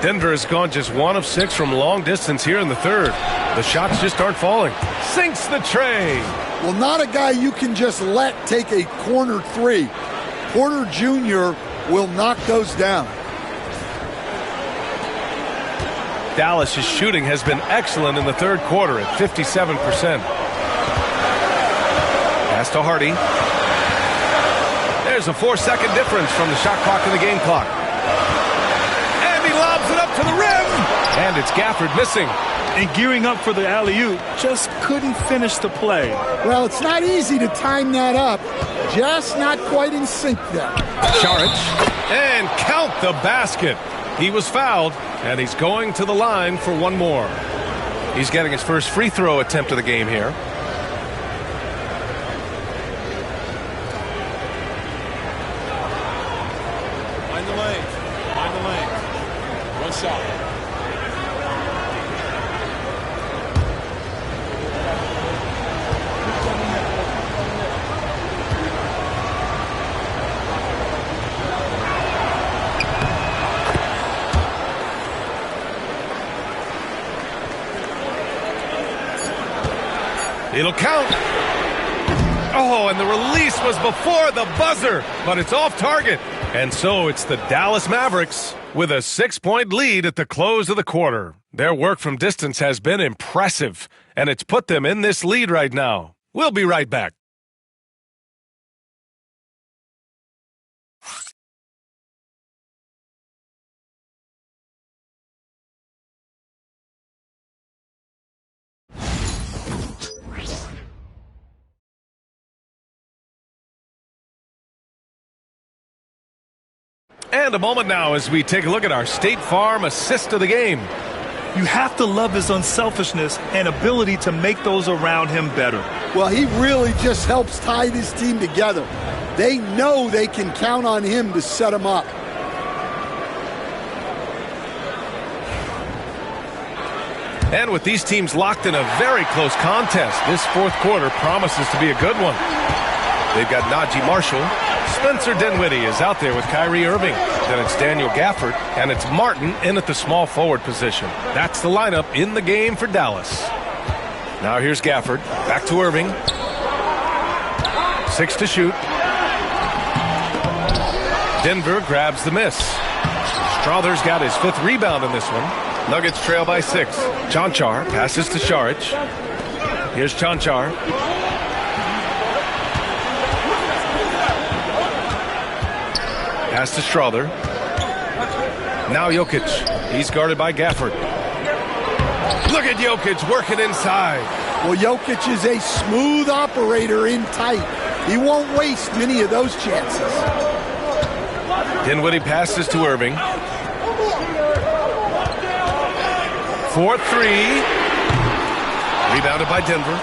Denver has gone just 1 of 6 from long distance here in the third. The shots just aren't falling. Sinks the tray. Well, not a guy you can just let take a corner 3. Porter Jr. will knock those down. Dallas' shooting has been excellent in the third quarter at 57%. Pass to Hardy. There's a 4-second difference from the shot clock and the game clock. And he lobs it up to the rim. And it's Gafford missing. And gearing up for the alley-oop, just couldn't finish the play. Well, it's not easy to time that up. Just not quite in sync there. Saric. And count the basket. He was fouled, and he's going to the line for one more. He's getting his first free throw attempt of the game here. Find the lane. Find the lane. One shot. It'll count. Oh, and the release was before the buzzer, but it's off target. And so it's the Dallas Mavericks with a 6-point lead at the close of the quarter. Their work from distance has been impressive, and it's put them in this lead right now. We'll be right back. And a moment now as we take a look at our State Farm assist of the game. You have to love his unselfishness and ability to make those around him better. Well, he really just helps tie this team together. They know they can count on him to set them up. And with these teams locked in a very close contest, this fourth quarter promises to be a good one. They've got Najee Marshall. Spencer Dinwiddie is out there with Kyrie Irving. Then it's Daniel Gafford, and it's Martin in at the small forward position. That's the lineup in the game for Dallas. Now here's Gafford. Back to Irving. 6 to shoot. Denver grabs the miss. Strother's got his 5th rebound in this one. Nuggets trail by 6. Chanchar passes to Šarić. Here's Chanchar. Pass to Strother. Now Jokic. He's guarded by Gafford. Look at Jokic working inside. Well, Jokic is a smooth operator in tight. He won't waste many of those chances. Dinwiddie passes to Irving. 4-3. Rebounded by Denver.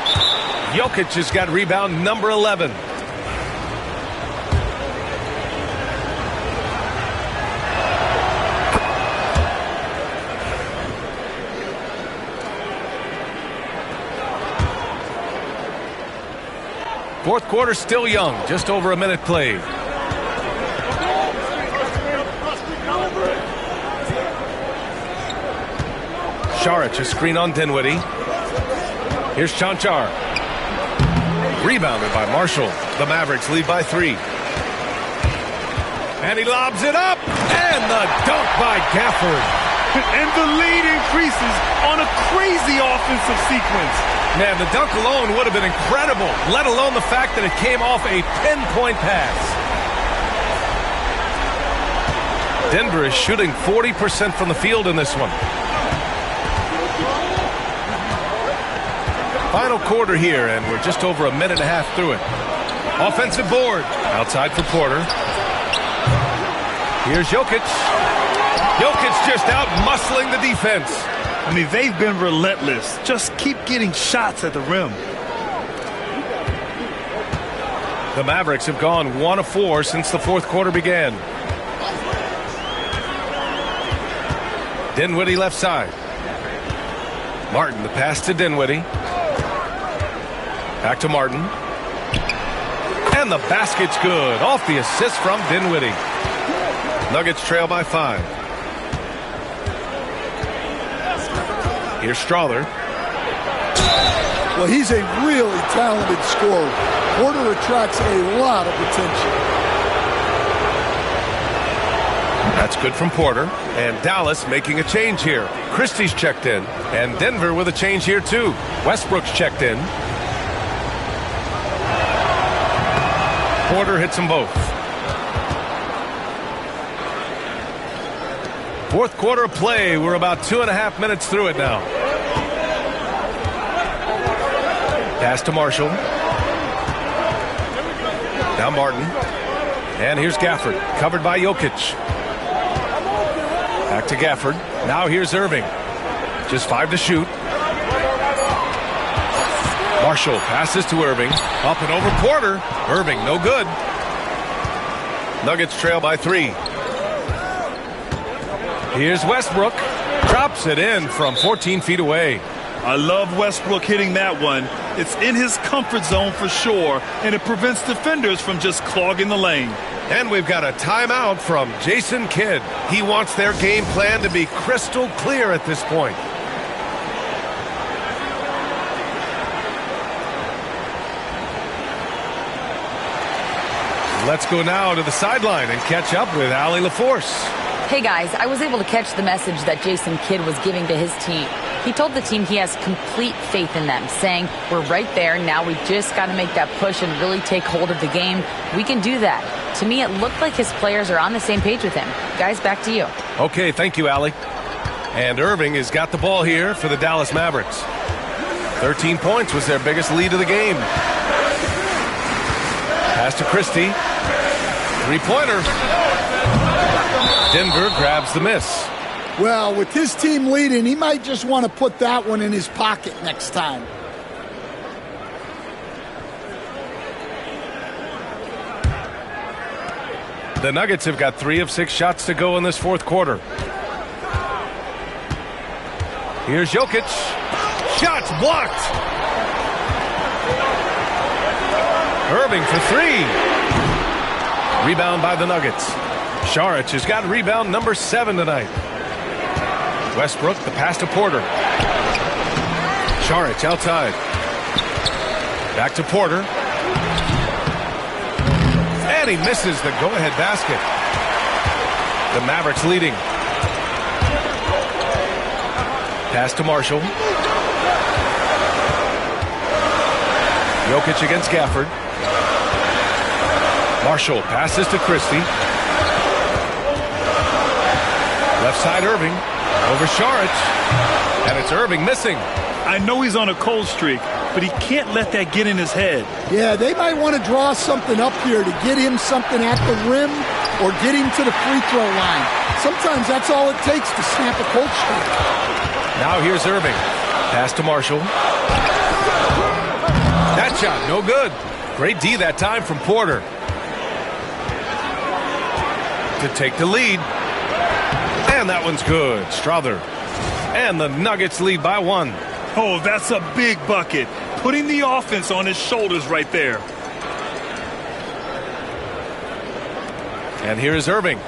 Jokic has got rebound number 11. Fourth quarter still young, just over a minute played. Šarić, a screen on Dinwiddie. Here's Chanchar. Rebounded by Marshall. The Mavericks lead by 3. And he lobs it up. And the dunk by Gafford. And the lead increases on a crazy offensive sequence. Man, the dunk alone would have been incredible, let alone the fact that it came off a pinpoint pass. Denver is shooting 40% from the field in this one. Final quarter here, and we're just over a minute and a half through it. Offensive board. Outside for Porter. Here's Jokic. Jokic just out muscling the defense. I mean, they've been relentless. Just keep getting shots at the rim. The Mavericks have gone 1 of 4 since the fourth quarter began. Dinwiddie left side. Martin, the pass to Dinwiddie. Back to Martin. And the basket's good. Off the assist from Dinwiddie. Nuggets trail by 5. Here's Strother. Well, he's a really talented scorer. Porter attracts a lot of attention. That's good from Porter. And Dallas making a change here. Christie's checked in. And Denver with a change here too. Westbrook's checked in. Porter hits them both. Fourth quarter of play. We're about 2.5 minutes through it now. Pass to Marshall. Now Martin. And here's Gafford. Covered by Jokic. Back to Gafford. Now here's Irving. Just 5 to shoot. Marshall passes to Irving. Up and over Porter. Irving, no good. Nuggets trail by 3. Here's Westbrook. Drops it in from 14 feet away. I love Westbrook hitting that one. It's in his comfort zone for sure, and it prevents defenders from just clogging the lane. And we've got a timeout from Jason Kidd. He wants their game plan to be crystal clear at this point. Let's go now to the sideline and catch up with Allie LaForce. Hey guys, I was able to catch the message that Jason Kidd was giving to his team. He told the team he has complete faith in them, saying, we're right there, now we just got to make that push and really take hold of the game. We can do that. To me, it looked like his players are on the same page with him. Guys, back to you. Okay, thank you, Allie. And Irving has got the ball here for the Dallas Mavericks. 13 points was their biggest lead of the game. Pass to Christie. Three-pointer. Denver grabs the miss. Well, with his team leading, he might just want to put that one in his pocket next time. The Nuggets have got 3 of 6 shots to go in this fourth quarter. Here's Jokic. Shots blocked. Irving for 3. Rebound by the Nuggets. Saric has got rebound number 7 tonight. Westbrook, the pass to Porter. Saric outside. Back to Porter. And he misses the go-ahead basket. The Mavericks leading. Pass to Marshall. Jokic against Gafford. Marshall passes to Christie. Left side Irving. Over Saric. And it's Irving missing. I know he's on a cold streak, but he can't let that get in his head. Yeah, they might want to draw something up here to get him something at the rim or get him to the free throw line. Sometimes that's all it takes to snap a cold streak. Now here's Irving. Pass to Marshall. That shot, no good. Great D that time from Porter. To take the lead. And that one's good. Strother. And the Nuggets lead by 1. Oh, that's a big bucket. Putting the offense on his shoulders right there. And here's Irving.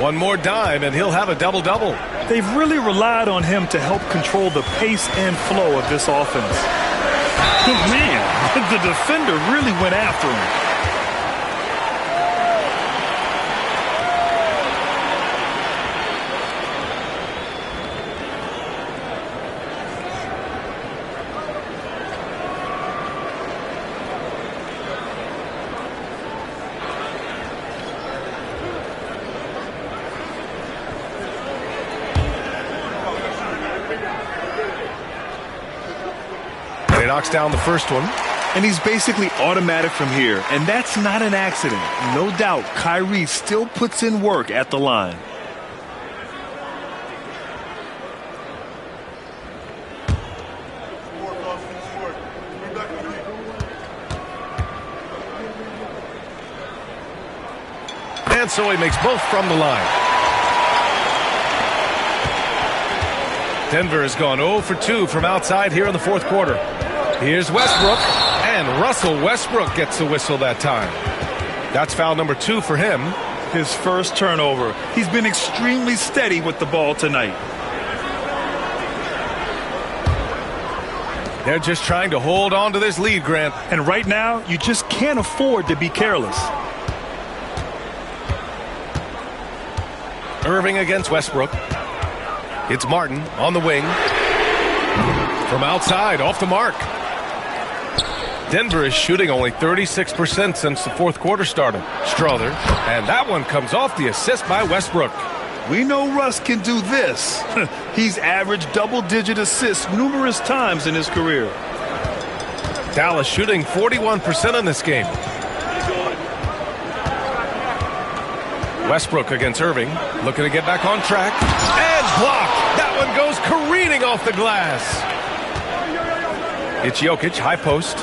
One more dime, and he'll have a double-double. They've really relied on him to help control the pace and flow of this offense. Oh, man, the defender really went after him. Knocks down the first one. And he's basically automatic from here, and that's not an accident. No doubt, Kyrie still puts in work at the line. And so he makes both from the line. Denver has gone 0 for 2 from outside here in the fourth quarter. Here's Westbrook, and Russell Westbrook gets the whistle that time. That's foul number 2 for him. His first turnover. He's been extremely steady with the ball tonight. They're just trying to hold on to this lead, Grant. And right now, you just can't afford to be careless. Irving against Westbrook. It's Martin on the wing. From outside, off the mark. Denver is shooting only 36% since the fourth quarter started. Strother, and that one comes off the assist by Westbrook. We know Russ can do this. He's averaged double-digit assists numerous times in his career. Dallas shooting 41% in this game. Westbrook against Irving, looking to get back on track. And blocked. That one goes careening off the glass. It's Jokic, high post.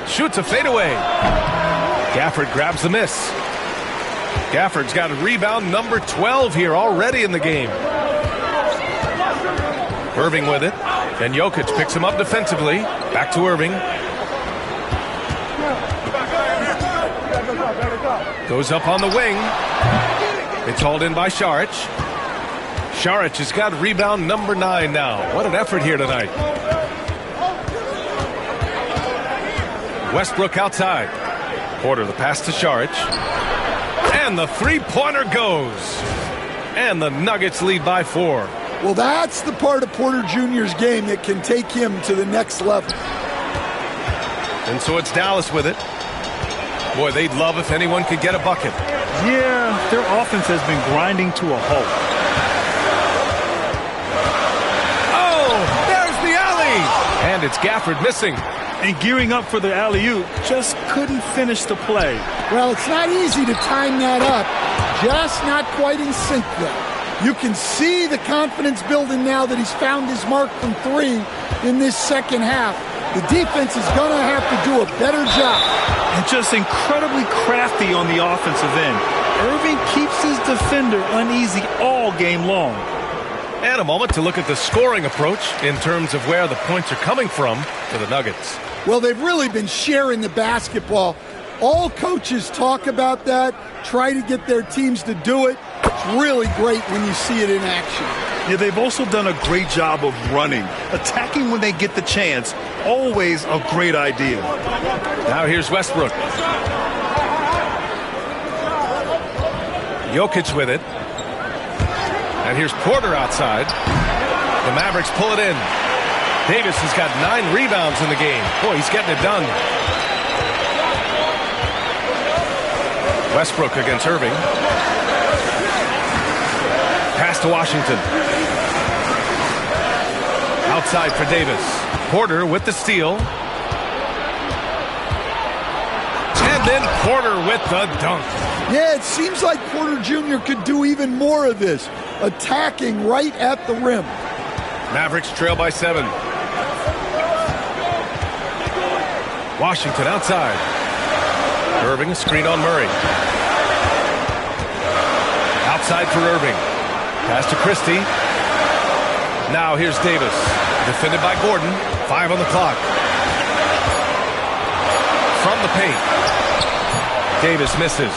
Shoots a fadeaway. Gafford grabs the miss. Gafford's got a rebound number 12 here already in the game. Irving with it. And Jokic picks him up defensively. Back to Irving. Goes up on the wing. It's hauled in by Saric. Saric has got rebound number 9 now. What an effort here tonight. Westbrook outside. Porter, the pass to Šarić. And the three-pointer goes. And the Nuggets lead by 4. Well, that's the part of Porter Jr.'s game that can take him to the next level. And so it's Dallas with it. Boy, they'd love if anyone could get a bucket. Yeah, their offense has been grinding to a halt. Oh, there's the alley! And it's Gafford missing. And gearing up for the alley-oop, just couldn't finish the play. Well, it's not easy to time that up. Just not quite in sync there. You can see the confidence building now that he's found his mark from 3 in this second half. The defense is going to have to do a better job. And just incredibly crafty on the offensive end. Irving keeps his defender uneasy all game long. And a moment to look at the scoring approach in terms of where the points are coming from for the Nuggets. Well, they've really been sharing the basketball. All coaches talk about that, try to get their teams to do it. It's really great when you see it in action. Yeah, they've also done a great job of running. Attacking when they get the chance, always a great idea. Now here's Westbrook. Jokic with it. And here's Porter outside. The Mavericks pull it in. Davis has got 9 rebounds in the game. Boy, he's getting it done. Westbrook against Irving. Pass to Washington. Outside for Davis. Porter with the steal. And then Porter with the dunk. Yeah, it seems like Porter Jr. could do even more of this. Attacking right at the rim. Mavericks trail by 7. Washington outside. Irving, a screen on Murray. Outside for Irving. Pass to Christie. Now here's Davis. Defended by Gordon. 5 on the clock. From the paint. Davis misses.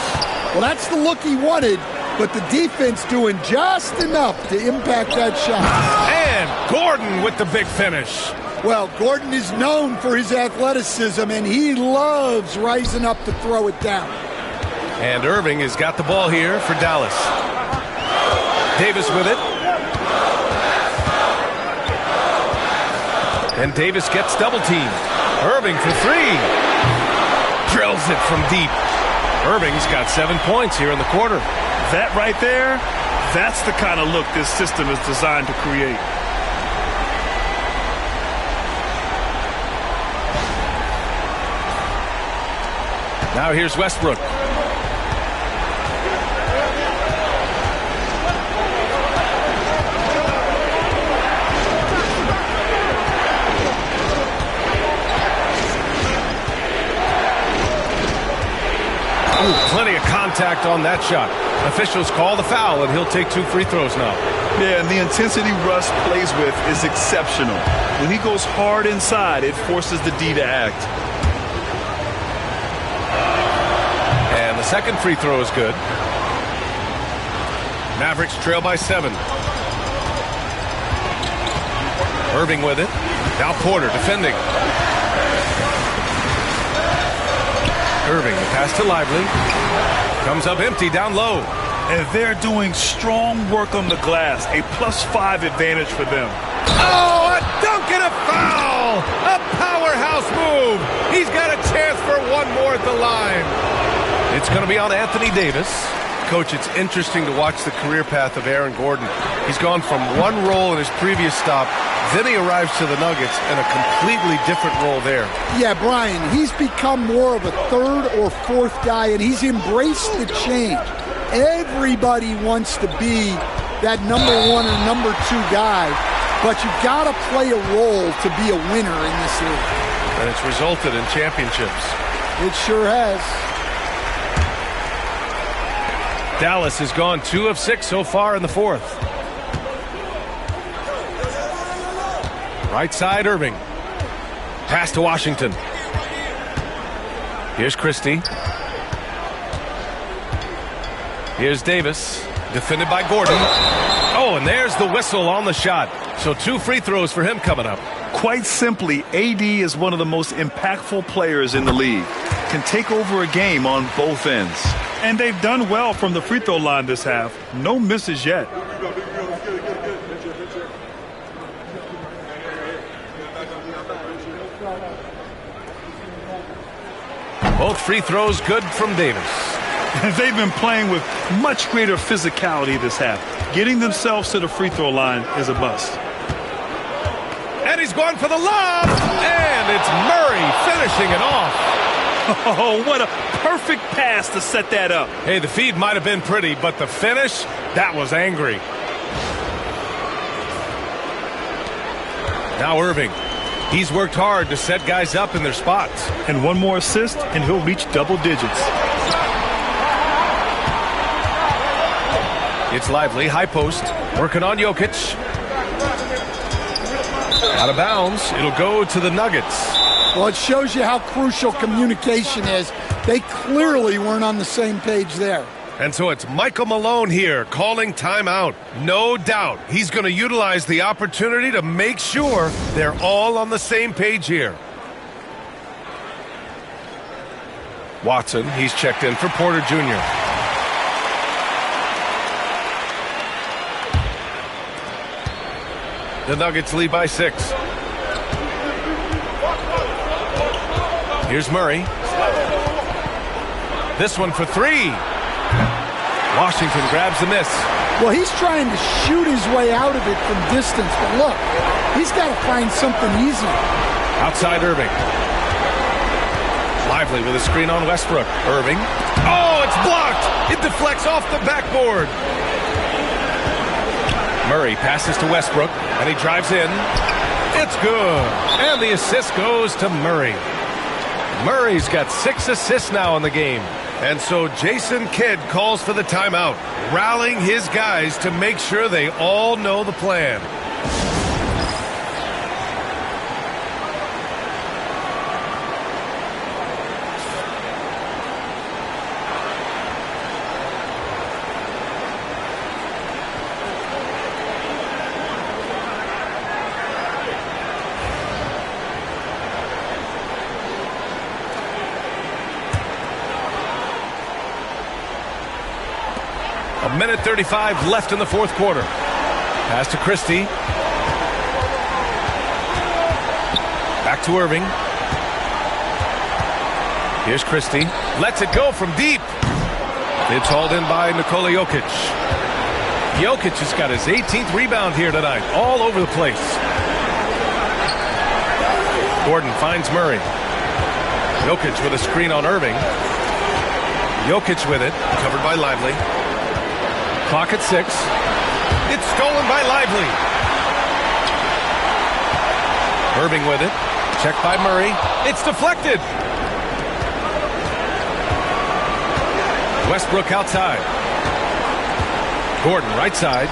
Well, that's the look he wanted, but the defense doing just enough to impact that shot. And Gordon with the big finish. Well, Gordon is known for his athleticism, and he loves rising up to throw it down. And Irving has got the ball here for Dallas. Davis with it. And Davis gets double-teamed. Irving for 3. Drills it from deep. Irving's got 7 points here in the quarter. That right there, that's the kind of look this system is designed to create. Now here's Westbrook. Ooh, plenty of contact on that shot. Officials call the foul, and he'll take 2 free throws now. Yeah, and the intensity Russ plays with is exceptional. When he goes hard inside, it forces the D to act. And the second free throw is good. Mavericks trail by 7. Irving with it. Now Porter defending. Irving, the pass to Lively. Comes up empty down low. And they're doing strong work on the glass. A +5 advantage for them. Oh, a dunk and a foul! A powerhouse move! He's got a chance for one more at the line. It's going to be on Anthony Davis. Coach, it's interesting to watch the career path of Aaron Gordon. He's gone from one role in his previous stop, then he arrives to the Nuggets in a completely different role there. Yeah, Brian, he's become more of a 3rd or 4th guy, and he's embraced the change. Everybody wants to be that number 1 or number 2 guy, but you've got to play a role to be a winner in this league. And it's resulted in championships. It sure has. Dallas has gone 2 of 6 so far in the 4th. Right side, Irving. Pass to Washington. Here's Christie. Here's Davis. Defended by Gordon. Oh, and there's the whistle on the shot. So 2 free throws for him coming up. Quite simply, AD is one of the most impactful players in the league. can take over a game on both ends. And they've done well from the free throw line this half. No misses yet. Both free throws good from Davis. They've been playing with much greater physicality this half. Getting themselves to the free throw line is a bust. And he's going for the lob. And it's Murray finishing it off. Oh, what a perfect pass to set that up. Hey, the feed might have been pretty, but the finish, that was angry. Now Irving. He's worked hard to set guys up in their spots. And one more assist, and he'll reach double digits. It's Lively, high post, working on Jokic. Out of bounds, it'll go to the Nuggets. Well, it shows you how crucial communication is. They clearly weren't on the same page there. And so it's Michael Malone here calling timeout. No doubt he's going to utilize the opportunity to make sure they're all on the same page here. Watson, he's checked in for Porter Jr. The Nuggets lead by 6. Here's Murray. This one for 3. Washington grabs the miss. Well, he's trying to shoot his way out of it from distance, but look, he's got to find something easy. Outside Irving. Lively with a screen on Westbrook. Irving. Oh, it's blocked. It deflects off the backboard. Murray passes to Westbrook, and he drives in. It's good. And the assist goes to Murray. Murray's got 6 assists now in the game. And so Jason Kidd calls for the timeout, rallying his guys to make sure they all know the plan. A minute 35 left in the fourth quarter. Pass to Christie. Back to Irving. Here's Christie. Lets it go from deep. It's hauled in by Nikola Jokic. Jokic has got his 18th rebound here tonight. All over the place. Gordon finds Murray. Jokic with a screen on Irving. Jokic with it. Covered by Lively. Clock at 6. It's stolen by Lively. Irving with it. Checked by Murray. It's deflected. Westbrook outside. Gordon right side.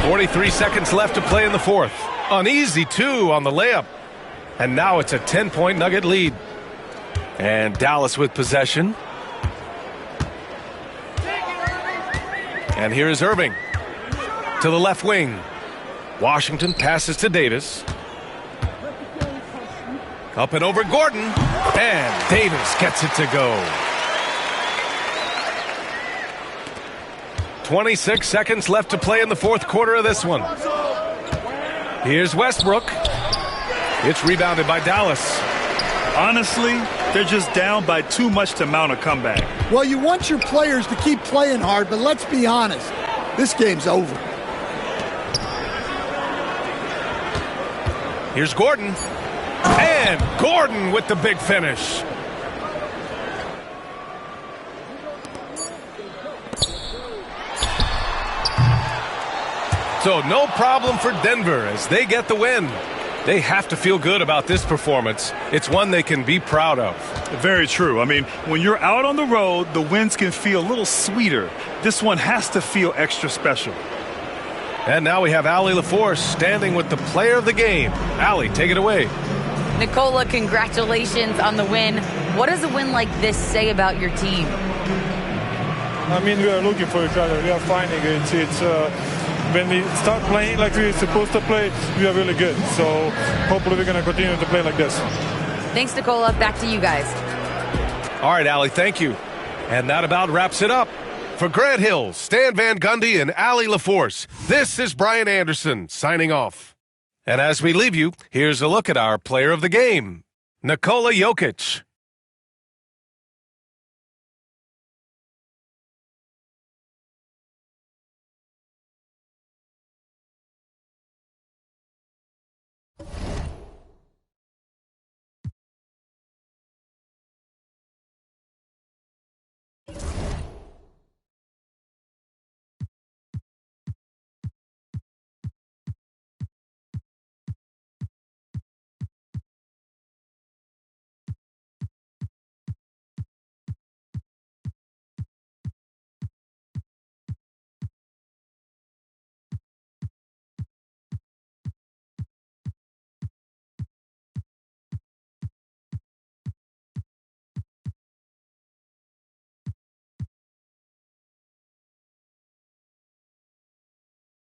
43 seconds left to play in the fourth. An easy 2 on the layup. And now it's a 10-point Nugget lead. And Dallas with possession. And here is Irving to the left wing. Washington passes to Davis. Up and over Gordon. And Davis gets it to go. 26 seconds left to play in the fourth quarter of this one. Here's Westbrook. It's rebounded by Dallas. Honestly, they're just down by too much to mount a comeback. Well, you want your players to keep playing hard, but let's be honest. This game's over. Here's Gordon. And Gordon with the big finish. So no problem for Denver as they get the win. They have to feel good about this performance. It's one they can be proud of. Very true. I mean, when you're out on the road, the wins can feel a little sweeter. This one has to feel extra special. And now we have Allie LaForce standing with the player of the game. Allie, take it away. Nikola, congratulations on the win. What does a win like this say about your team? I mean, we are looking for each other. We are finding it. when we start playing like we're supposed to play, we are really good. So hopefully we're going to continue to play like this. Thanks, Nicola. Back to you guys. All right, Allie, thank you. And that about wraps it up. For Grant Hill, Stan Van Gundy, and Allie LaForce, this is Brian Anderson signing off. And as we leave you, here's a look at our player of the game, Nikola Jokic.